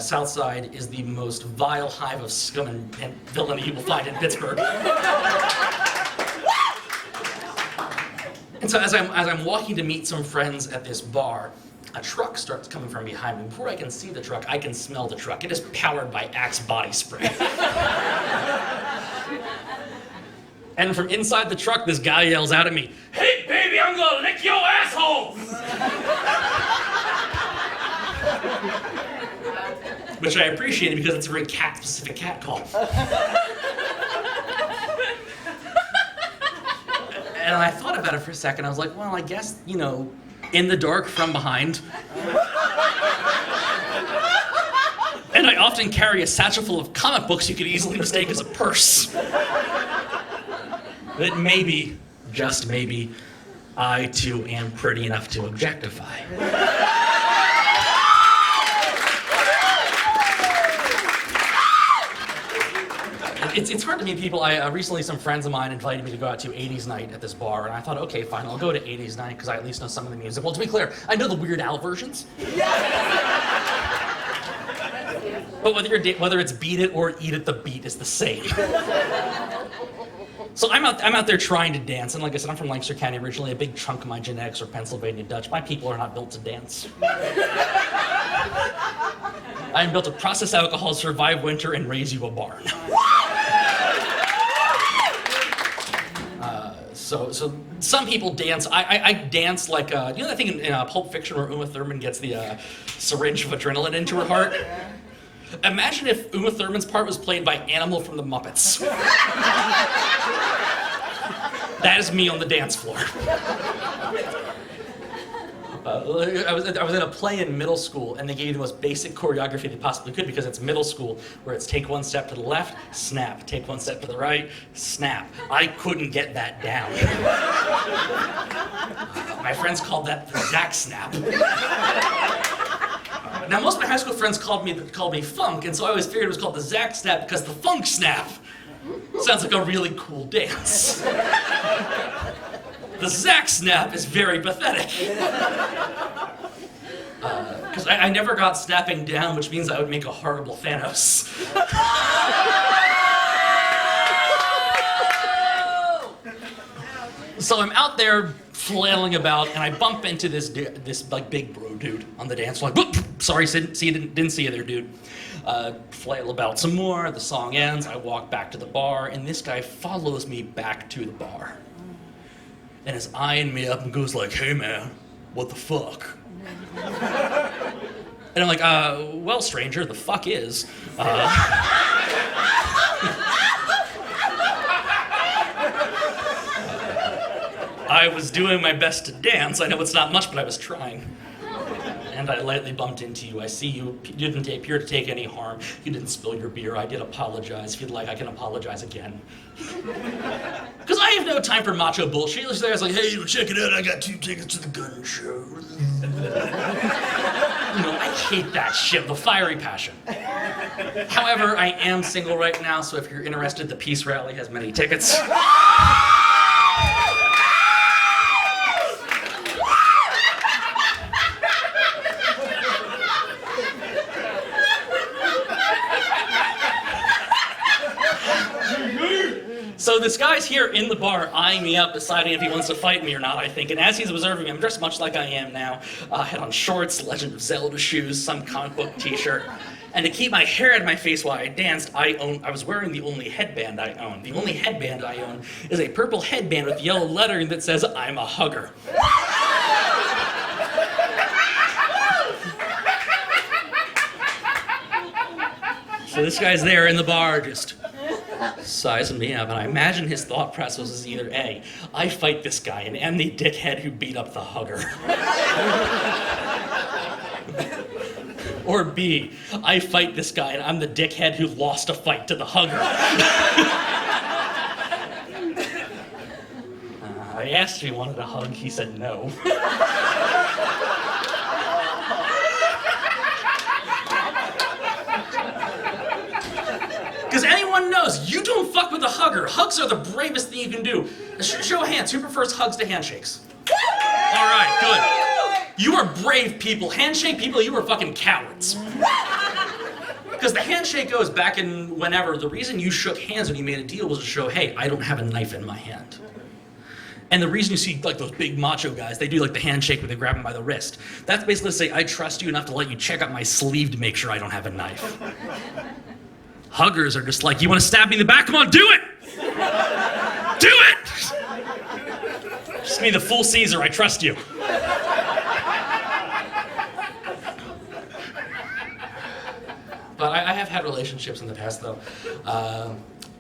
Southside is the most vile hive of scum and villainy you will find in Pittsburgh. And so as I'm walking to meet some friends at this bar, a truck starts coming from behind me. Before I can see the truck, I can smell the truck. It is powered by Axe body spray. And from inside the truck, this guy yells out at me, "Hey, baby, I'm gonna lick your asshole!" Which I appreciated because it's a very cat-specific cat call. And I thought about it for a second. I was like, well, I guess, in the dark from behind. And I often carry a satchel full of comic books you could easily mistake as a purse. That maybe, just maybe, I too am pretty enough to objectify. It's hard to meet people. Recently some friends of mine invited me to go out to 80s night at this bar, and I thought, okay, fine, I'll go to 80s night because I at least know some of the music. Well, to be clear, I know the Weird Al versions. But whether it's Beat It or Eat It, the beat is the same. So I'm out there trying to dance, and like I said, I'm from Lancaster County originally. A big chunk of my genetics are Pennsylvania Dutch. My people are not built to dance. I am built to process alcohol, survive winter, and raise you a barn. So some people dance. I dance like, you know that thing in Pulp Fiction where Uma Thurman gets the syringe of adrenaline into her heart? Imagine if Uma Thurman's part was played by Animal from the Muppets. That is me on the dance floor. I was in a play in middle school, and they gave you the most basic choreography they possibly could because it's middle school, where it's take one step to the left, snap, take one step to the right, snap. I couldn't get that down. My friends called that the Zach snap. Now, most of my high school friends called me funk, and so I always figured it was called the Zach snap because the funk snap sounds like a really cool dance. The Zach snap is very pathetic. Because I never got snapping down, which means I would make a horrible Thanos. So I'm out there flailing about, and I bump into this like big bro dude on the dance floor. Like, sorry, didn't see you there, dude. Flail about some more. The song ends. I walk back to the bar, and this guy follows me back to the bar. And is eyeing me up and goes like, "Hey man, what the fuck?" And I'm like, well, stranger, the fuck is. I was doing my best to dance. I know it's not much, but I was trying. And I lightly bumped into you. I see you didn't appear to take any harm. You didn't spill your beer. I did apologize. If you'd like, I can apologize again. Because I have no time for macho bullshit. I was like, "Hey, check it out. I got 2 tickets to the gun show." I hate that shit. The fiery passion. However, I am single right now, so if you're interested, the Peace Rally has many tickets. So this guy's here in the bar eyeing me up, deciding if he wants to fight me or not, I think. And as he's observing me, I'm dressed much like I am now. I had on shorts, Legend of Zelda shoes, some comic book t-shirt. And to keep my hair out of my face while I danced, I was wearing the only headband I own. The only headband I own is a purple headband with yellow lettering that says, "I'm a hugger." So this guy's there in the bar just sizing me up, and I imagine his thought process is either A, I fight this guy and am the dickhead who beat up the hugger. Or B, I fight this guy and I'm the dickhead who lost a fight to the hugger. I asked if he wanted a hug, he said no. Because anyone knows, you don't fuck with a hugger. Hugs are the bravest thing you can do. Show of hands, who prefers hugs to handshakes? All right, good. You are brave people. Handshake people, you are fucking cowards. Because the handshake goes back in whenever. The reason you shook hands when you made a deal was to show, hey, I don't have a knife in my hand. And the reason you see like those big macho guys, they do like the handshake where they grab them by the wrist. That's basically to say, I trust you enough to let you check out my sleeve to make sure I don't have a knife. Huggers are just like, you want to stab me in the back? Come on, do it! Do it! Just give me the full Caesar, I trust you. But I have had relationships in the past, though.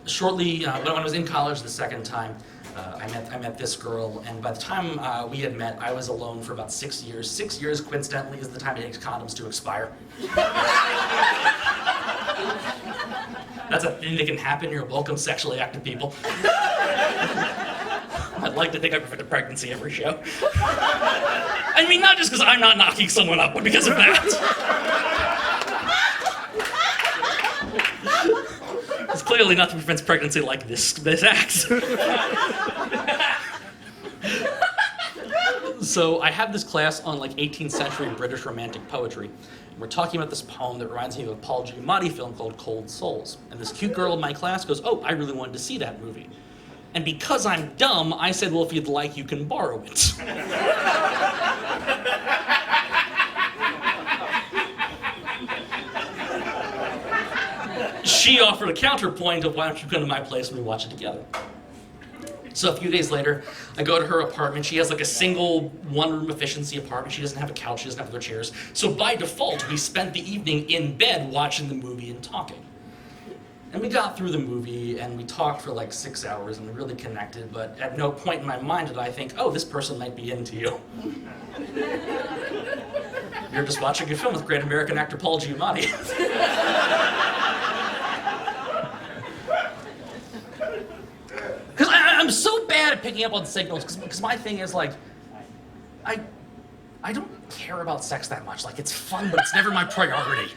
Shortly, when I was in college the second time, I met this girl, and by the time we had met, I was alone for about 6 years. 6 years, coincidentally, is the time it takes condoms to expire. That's a thing that can happen. You're welcome, sexually active people. I'd like to think I prevent a pregnancy every show. I mean, not just because I'm not knocking someone up, but because of that. There's clearly nothing prevents pregnancy like this act. So I have this class on like 18th century British romantic poetry. We're talking about this poem that reminds me of a Paul Giamatti film called Cold Souls. And this cute girl in my class goes, oh, I really wanted to see that movie. And because I'm dumb, I said, well, if you'd like, you can borrow it. She offered a counterpoint of, why don't you come to my place and we watch it together? So a few days later, I go to her apartment. She has like a single one-room efficiency apartment. She doesn't have a couch, she doesn't have other chairs. So by default, we spent the evening in bed watching the movie and talking. And we got through the movie and we talked for like 6 hours and we really connected, but at no point in my mind did I think, oh, this person might be into you. You're just watching a film with great American actor Paul Giamatti. Because I'm so bad at picking up on signals, because my thing is like, I don't care about sex that much. Like, it's fun, but it's never my priority.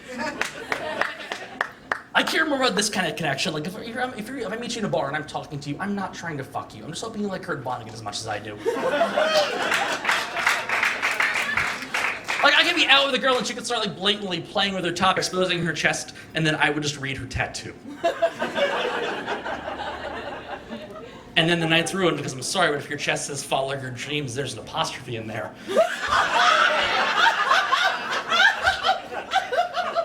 I care more about this kind of connection. Like, if I meet you in a bar and I'm talking to you, I'm not trying to fuck you. I'm just hoping you like Kurt Vonnegut as much as I do. Like, I could be out with a girl and she could start like blatantly playing with her top, exposing her chest, and then I would just read her tattoo. And then the night's ruined because I'm sorry, but if your chest says follow your dreams, there's an apostrophe in there.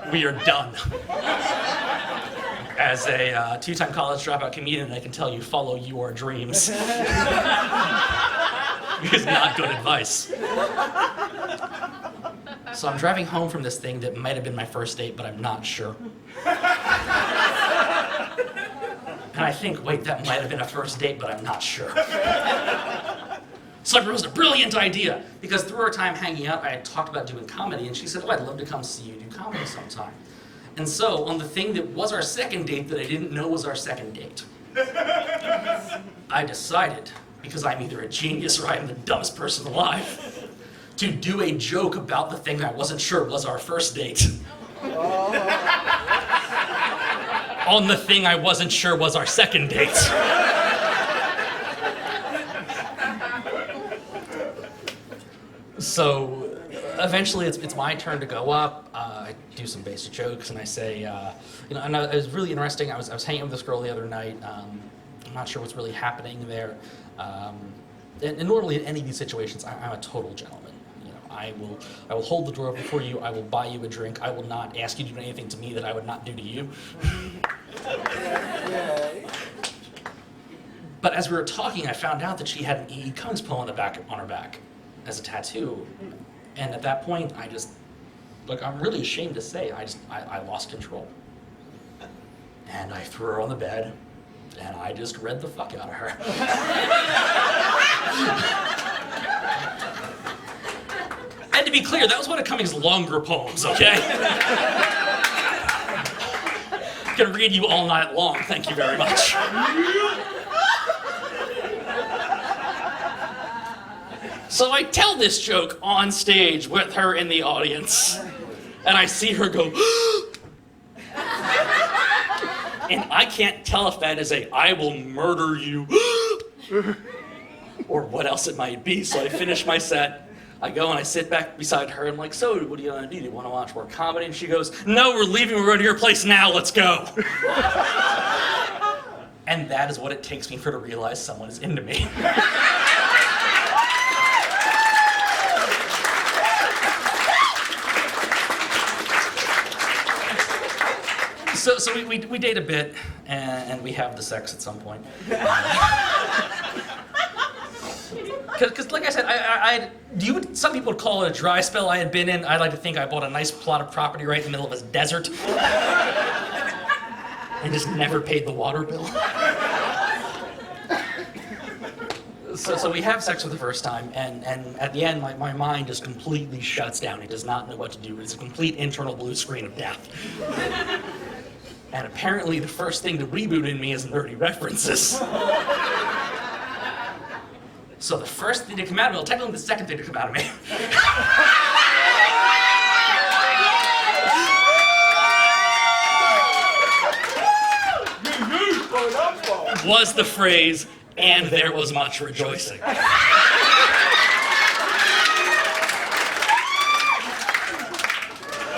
We are done. As a two-time college dropout comedian, I can tell you, follow your dreams. It's not good advice. So I'm driving home from this thing that might have been my first date, but I'm not sure. And I think, wait, that might have been a first date, but I'm not sure. So I proposed a brilliant idea, because through our time hanging out, I had talked about doing comedy, and she said, oh, I'd love to come see you do comedy sometime. And so, on the thing that was our second date that I didn't know was our second date, I decided, because I'm either a genius or I am the dumbest person alive, to do a joke about the thing I wasn't sure was our first date. On the thing I wasn't sure was our second date. So eventually it's my turn to go up. I do some basic jokes and I say, and it was really interesting. I was hanging out with this girl the other night. I'm not sure what's really happening there. And normally in any of these situations, I'm a total gentleman. I will hold the door open for you. I will buy you a drink. I will not ask you to do anything to me that I would not do to you. But as we were talking, I found out that she had an E.E. Cummings poem on her back as a tattoo. And at that point, I'm really ashamed to say, I lost control. And I threw her on the bed, and I just read the fuck out of her. And to be clear, that was one of Cummings' longer poems, okay? I can read you all night long, thank you very much. So I tell this joke on stage with her in the audience, and I see her go, and I can't tell if that is I will murder you, or what else it might be. So I finish my set, I go and I sit back beside her. I'm like, so what do you want to do? Do you want to watch more comedy? And she goes, no, we're leaving. We're going to your place now. Let's go. And that is what it takes me for to realize someone is into me. So we date a bit, and we have the sex at some point. Because like I said, some people would call it a dry spell I had been in. I like to think I bought a nice plot of property right in the middle of a desert and just never paid the water bill. So we have sex for the first time, and at the end, my mind just completely shuts down. It does not know what to do. It's a complete internal blue screen of death. And apparently the first thing to reboot in me is nerdy references. So the first thing to come out of me, well, technically the second thing to come out of me, was the phrase, and there was much rejoicing.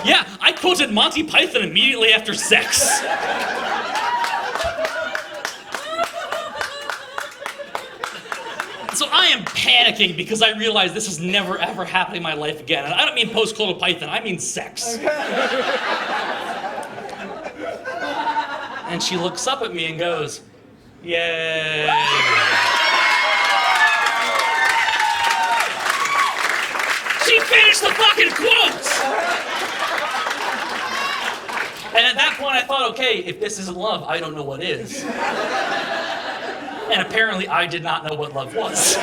Yeah, I quoted Monty Python immediately after sex. So I am panicking because I realize this is never ever happening in my life again. And I don't mean post-coital Python, I mean sex. And she looks up at me and goes, yay. She finished the fucking quote! And at that point I thought, okay, if this isn't love, I don't know what is. And apparently I did not know what love was.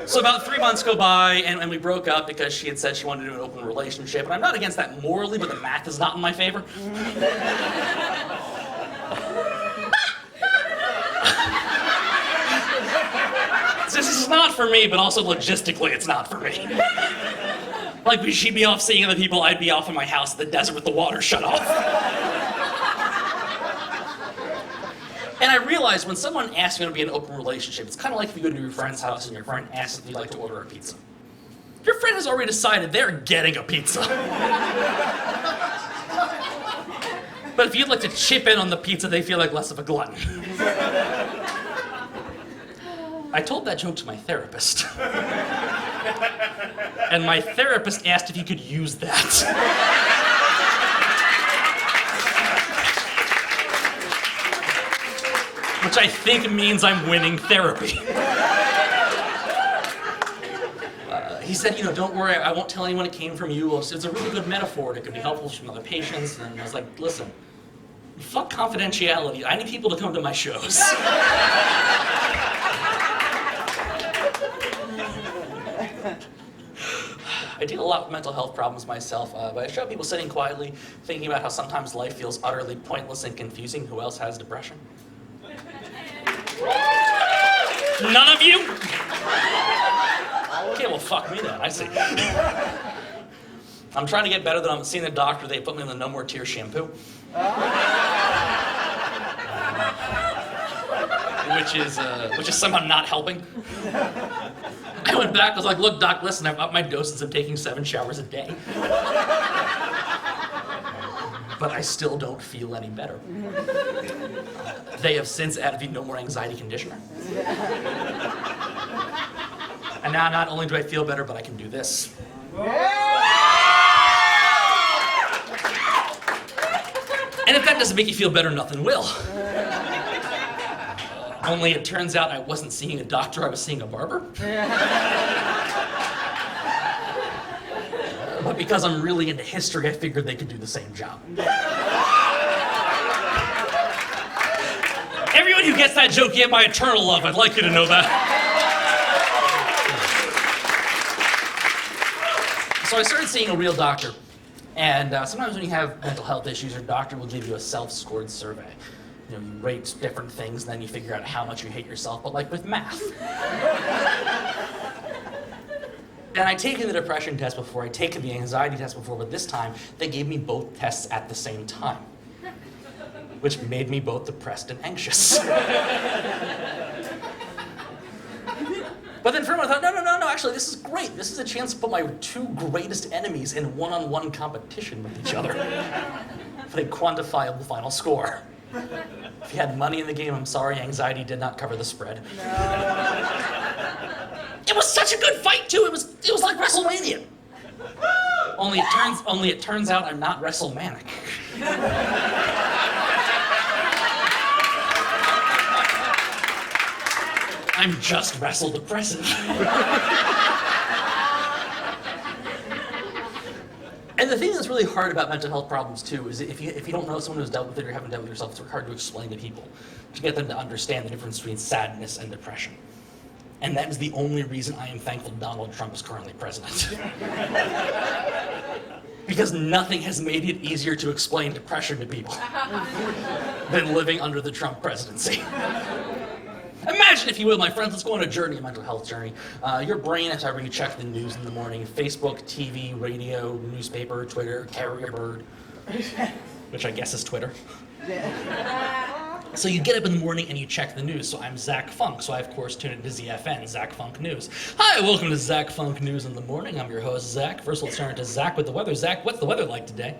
So about 3 months go by, and we broke up because she had said she wanted to do an open relationship. And I'm not against that morally, but the math is not in my favor. This is not for me, but also logistically it's not for me. Like, she'd be off seeing other people, I'd be off in my house in the desert with the water shut off. And I realized when someone asks you to be in an open relationship, it's kind of like if you go to your friend's house and your friend asks if you'd like to order a pizza. Your friend has already decided they're getting a pizza. But if you'd like to chip in on the pizza, they feel like less of a glutton. I told that joke to my therapist. And my therapist asked if he could use that. Which I think means I'm winning therapy. He said, don't worry, I won't tell anyone it came from you. It's a really good metaphor. It could be helpful from other patients. And I was like, listen, fuck confidentiality. I need people to come to my shows. I deal a lot with mental health problems myself, but I show people sitting quietly, thinking about how sometimes life feels utterly pointless and confusing. Who else has depression? None of you? Okay, well, fuck me then, I see. I'm trying to get better than I'm seeing the doctor. They put me on the No More Tears shampoo. Which is somehow not helping. I went back, I was like, look, doc, listen, I've upped my doses. I'm taking 7 showers a day. But I still don't feel any better. They have since added the No More Anxiety conditioner. And now not only do I feel better, but I can do this. And if that doesn't make you feel better, nothing will. Only it turns out I wasn't seeing a doctor, I was seeing a barber. But because I'm really into history, I figured they could do the same job. Everyone who gets that joke, you have my eternal love. I'd like you to know that. So I started seeing a real doctor. And sometimes when you have mental health issues, your doctor will give you a self-scored survey. You rate different things, and then you figure out how much you hate yourself, but like with math. And I'd taken the depression test before, I'd taken the anxiety test before, but this time they gave me both tests at the same time, which made me both depressed and anxious. But then for a moment I thought, no, actually this is great. This is a chance to put my two greatest enemies in one-on-one competition with each other for a quantifiable final score. If you had money in the game, I'm sorry, anxiety did not cover the spread. No. It was such a good fight too. It was like WrestleMania. Only it turns out I'm not WrestleManic. I'm just wrestle-depressive. And the thing that's really hard about mental health problems too is if you don't know someone who's dealt with it or haven't dealt with it yourself, it's hard to explain to people, to get them to understand the difference between sadness and depression. And that is the only reason I am thankful Donald Trump is currently president. Because nothing has made it easier to explain depression to people than living under the Trump presidency. Imagine, if you will, my friends, let's go on a journey, a mental health journey. Your brain, as however you check the news in the morning, Facebook, TV, radio, newspaper, Twitter, carrier bird, which I guess is Twitter. So you get up in the morning and you check the news. So I'm Zach Funk, so I of course tune into ZFN, Zach Funk News. Hi, welcome to Zach Funk News in the morning. I'm your host, Zach. First let's turn to Zach with the weather. Zach, what's the weather like today?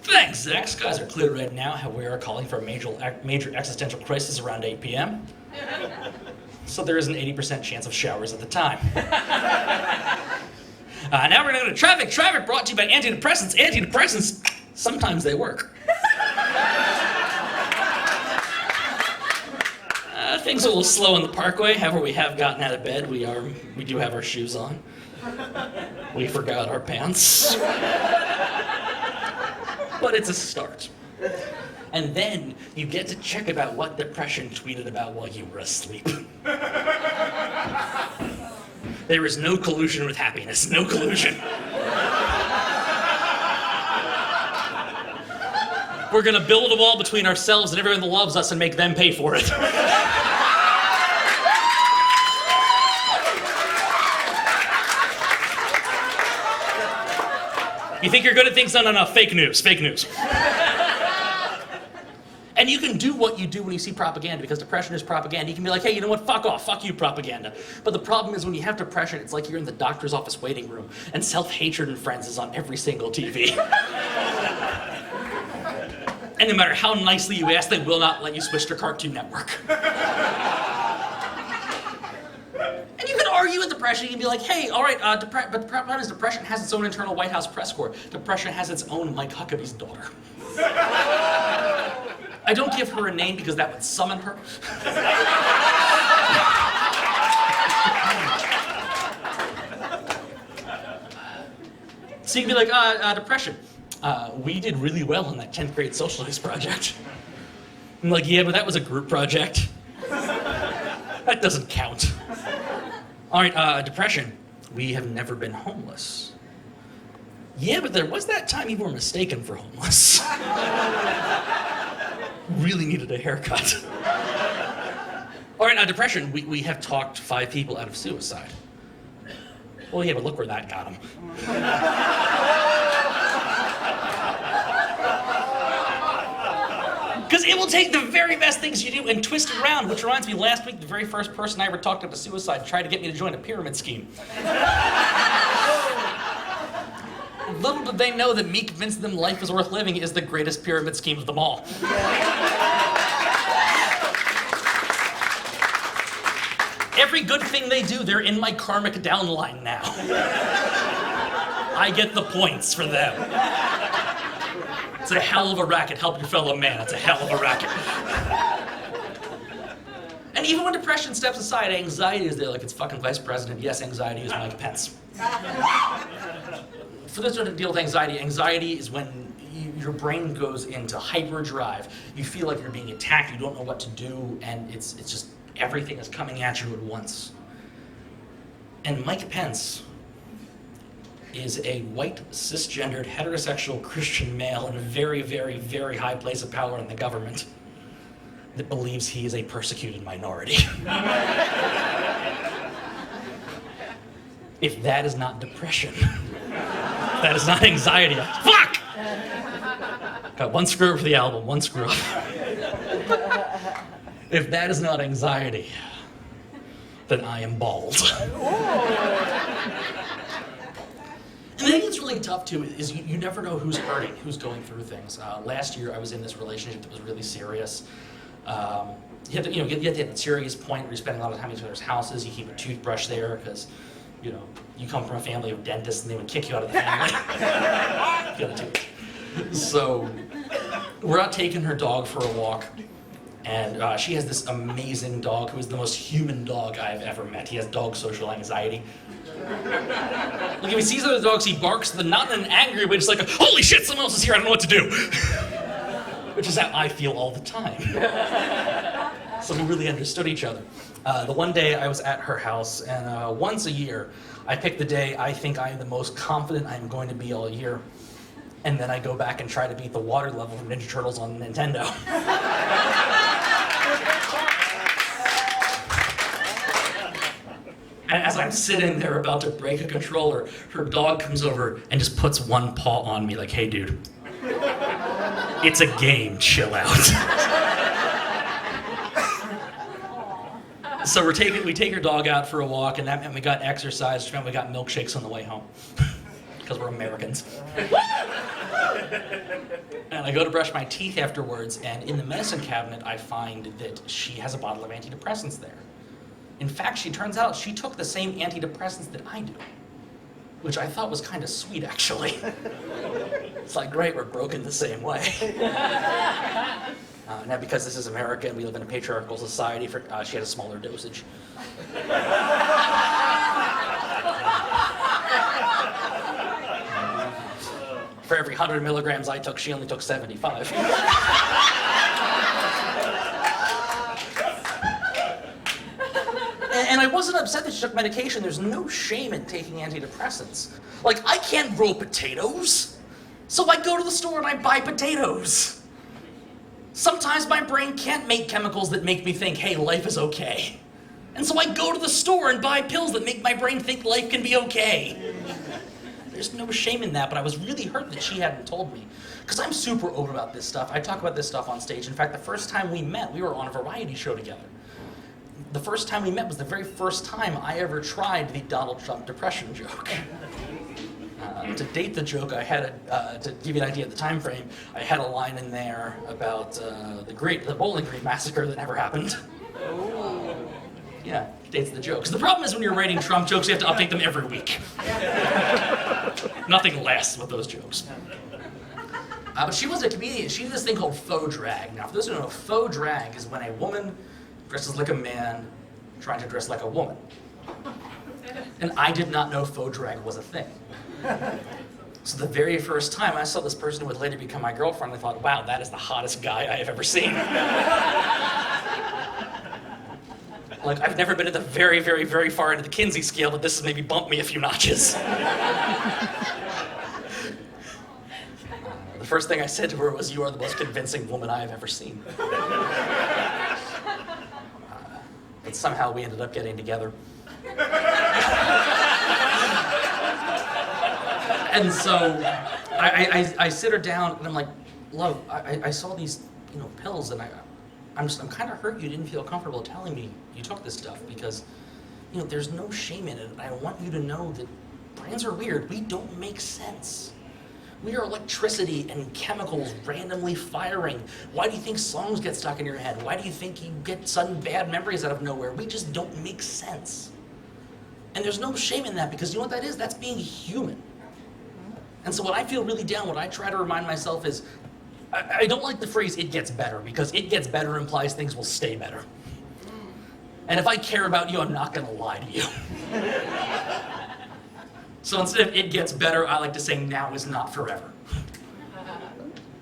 Thanks, Zach. Skies are clear right now. We are calling for a major existential crisis around 8 p.m. So there is an 80% chance of showers at the time. Now we're going to go to traffic. Traffic brought to you by antidepressants. Antidepressants, sometimes they work. Things are a little slow on the Parkway. However, we have gotten out of bed. We do have our shoes on. We forgot our pants. But it's a start. And then you get to check about what depression tweeted about while you were asleep. There is no collusion with happiness. No collusion. We're gonna build a wall between ourselves and everyone that loves us and make them pay for it. You think you're good at things? No. Fake news. Fake news. And you can do what you do when you see propaganda, because depression is propaganda. You can be like, hey, you know what? Fuck off. Fuck you, propaganda. But the problem is when you have depression, it's like you're in the doctor's office waiting room, and Self-Hatred and Friends is on every single TV. And no matter how nicely you ask, they will not let you switch to Cartoon Network. And you can argue with depression. You can be like, hey, all right, but the problem is depression has its own internal White House press corps. Depression has its own Mike Huckabee's daughter. I don't give her a name because that would summon her. So you can be like, depression. We did really well on that 10th grade socialist project. I'm like, yeah, but that was a group project. That doesn't count. All right, depression. We have never been homeless. Yeah, but there was that time you were mistaken for homeless. Really needed a haircut. All right, depression. We have talked 5 people out of suicide. Well, yeah, but look where that got them. Because it will take the very best things you do and twist it around, which reminds me, last week, the very first person I ever talked up to suicide tried to get me to join a pyramid scheme. Little did they know that me convincing them life is worth living is the greatest pyramid scheme of them all. Every good thing they do, they're in my karmic downline now. I get the points for them. It's a hell of a racket. Help your fellow man. It's a hell of a racket. And even when depression steps aside, anxiety is there like it's fucking vice president. Yes, anxiety is Mike Pence. For those who don't deal with anxiety, anxiety is when your brain goes into hyperdrive. You feel like you're being attacked, you don't know what to do, and it's just everything is coming at you at once. And Mike Pence is a white, cisgendered, heterosexual Christian male in a very, very, very high place of power in the government that believes he is a persecuted minority. If that is not depression, that is not anxiety. Fuck! Got one screw up for the album, one screw up. If that is not anxiety, then I am bald. And the thing that's really tough too is you never know who's hurting, who's going through things. Last year I was in this relationship that was really serious. You have to get to that serious point where you spend a lot of time in each other's houses. You keep a toothbrush there because, you come from a family of dentists and they would kick you out of the family. Get a tooth. So we're out taking her dog for a walk, and she has this amazing dog who is the most human dog I've ever met. He has dog social anxiety. Like if he sees other dogs, he barks, not in an angry way, just like, holy shit, someone else is here, I don't know what to do. Which is how I feel all the time. So we really understood each other. The one day I was at her house, and once a year, I pick the day I think I am the most confident I'm going to be all year. And then I go back and try to beat the water level from Ninja Turtles on Nintendo. And as I'm sitting there about to break a controller, her dog comes over and just puts one paw on me like, hey dude, it's a game, chill out. So we take her dog out for a walk, and that meant we got exercise, which meant we got milkshakes on the way home. Because we're Americans. And I go to brush my teeth afterwards, and in the medicine cabinet, I find that she has a bottle of antidepressants there. In fact, she turns out she took the same antidepressants that I do, which I thought was kind of sweet, actually. It's like, great, we're broken the same way. Now, because this is America and we live in a patriarchal society, she had a smaller dosage. For every 100 milligrams I took, she only took 75. And I wasn't upset that she took medication. There's no shame in taking antidepressants. Like, I can't grow potatoes, so I go to the store and I buy potatoes. Sometimes my brain can't make chemicals that make me think, hey, life is okay. And so I go to the store and buy pills that make my brain think life can be okay. There's no shame in that, but I was really hurt that she hadn't told me. Because I'm super open about this stuff. I talk about this stuff on stage. In fact, the first time we met, we were on a variety show together. The first time we met was the very first time I ever tried the Donald Trump depression joke. To date the joke, I had to give you an idea of the time frame, I had a line in there about the Bowling Green massacre that never happened. Ooh. Yeah, dates the jokes. The problem is when you're writing Trump jokes, you have to update them every week. Nothing lasts with those jokes. But she was a comedian. She did this thing called faux drag. Now, for those who don't know, faux drag is when a woman dresses like a man trying to dress like a woman. And I did not know faux drag was a thing. So the very first time I saw this person who would later become my girlfriend, I thought, wow, that is the hottest guy I have ever seen. Like, I've never been at the very, very, very far end of the Kinsey scale, but this has maybe bumped me a few notches. The first thing I said to her was, you are the most convincing woman I have ever seen. But somehow we ended up getting together. And so I sit her down and I'm like, love, I saw these pills and I'm kind of hurt you didn't feel comfortable telling me you took this stuff because there's no shame in it. I want you to know that brains are weird. We don't make sense. We are electricity and chemicals randomly firing. Why do you think songs get stuck in your head? Why do you think you get sudden bad memories out of nowhere? We just don't make sense. And there's no shame in that because you know what that is? That's being human. And so when I feel really down, what I try to remind myself is, I don't like the phrase, it gets better, because it gets better implies things will stay better. And if I care about you, I'm not gonna lie to you. So instead of it gets better, I like to say now is not forever.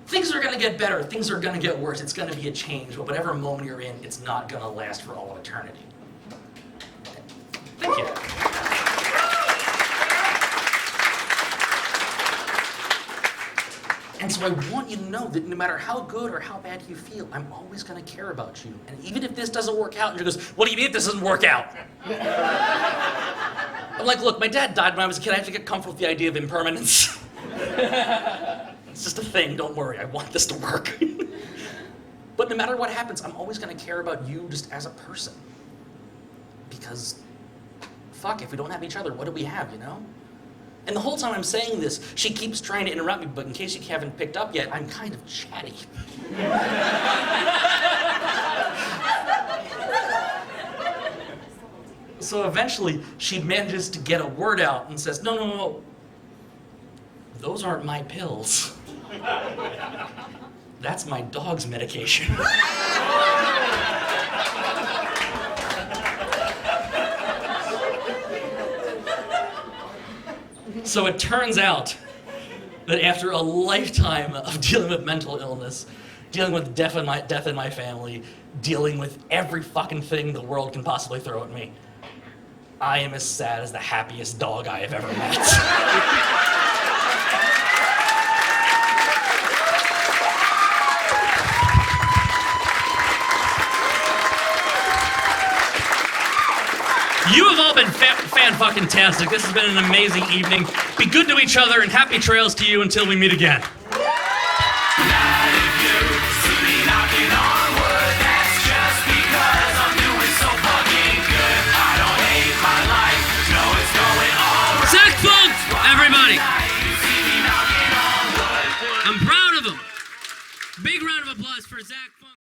Things are gonna get better, things are gonna get worse, it's gonna be a change, but whatever moment you're in, it's not gonna last for all of eternity. Thank you. And so I want you to know that no matter how good or how bad you feel, I'm always going to care about you. And even if this doesn't work out, and she goes, what do you mean if this doesn't work out? I'm like, look, my dad died when I was a kid. I have to get comfortable with the idea of impermanence. It's just a thing, don't worry. I want this to work. But no matter what happens, I'm always going to care about you just as a person. because fuck, if we don't have each other, what do we have, you know? And the whole time I'm saying this, she keeps trying to interrupt me, but in case you haven't picked up yet, I'm kind of chatty. So eventually, she manages to get a word out and says, no. Those aren't my pills. That's my dog's medication. So it turns out that after a lifetime of dealing with mental illness, dealing with death in my family, dealing with every fucking thing the world can possibly throw at me, I am as sad as the happiest dog I have ever met. You have all been fan-fucking-tastic. This has been an amazing evening. Be good to each other and happy trails to you until we meet again.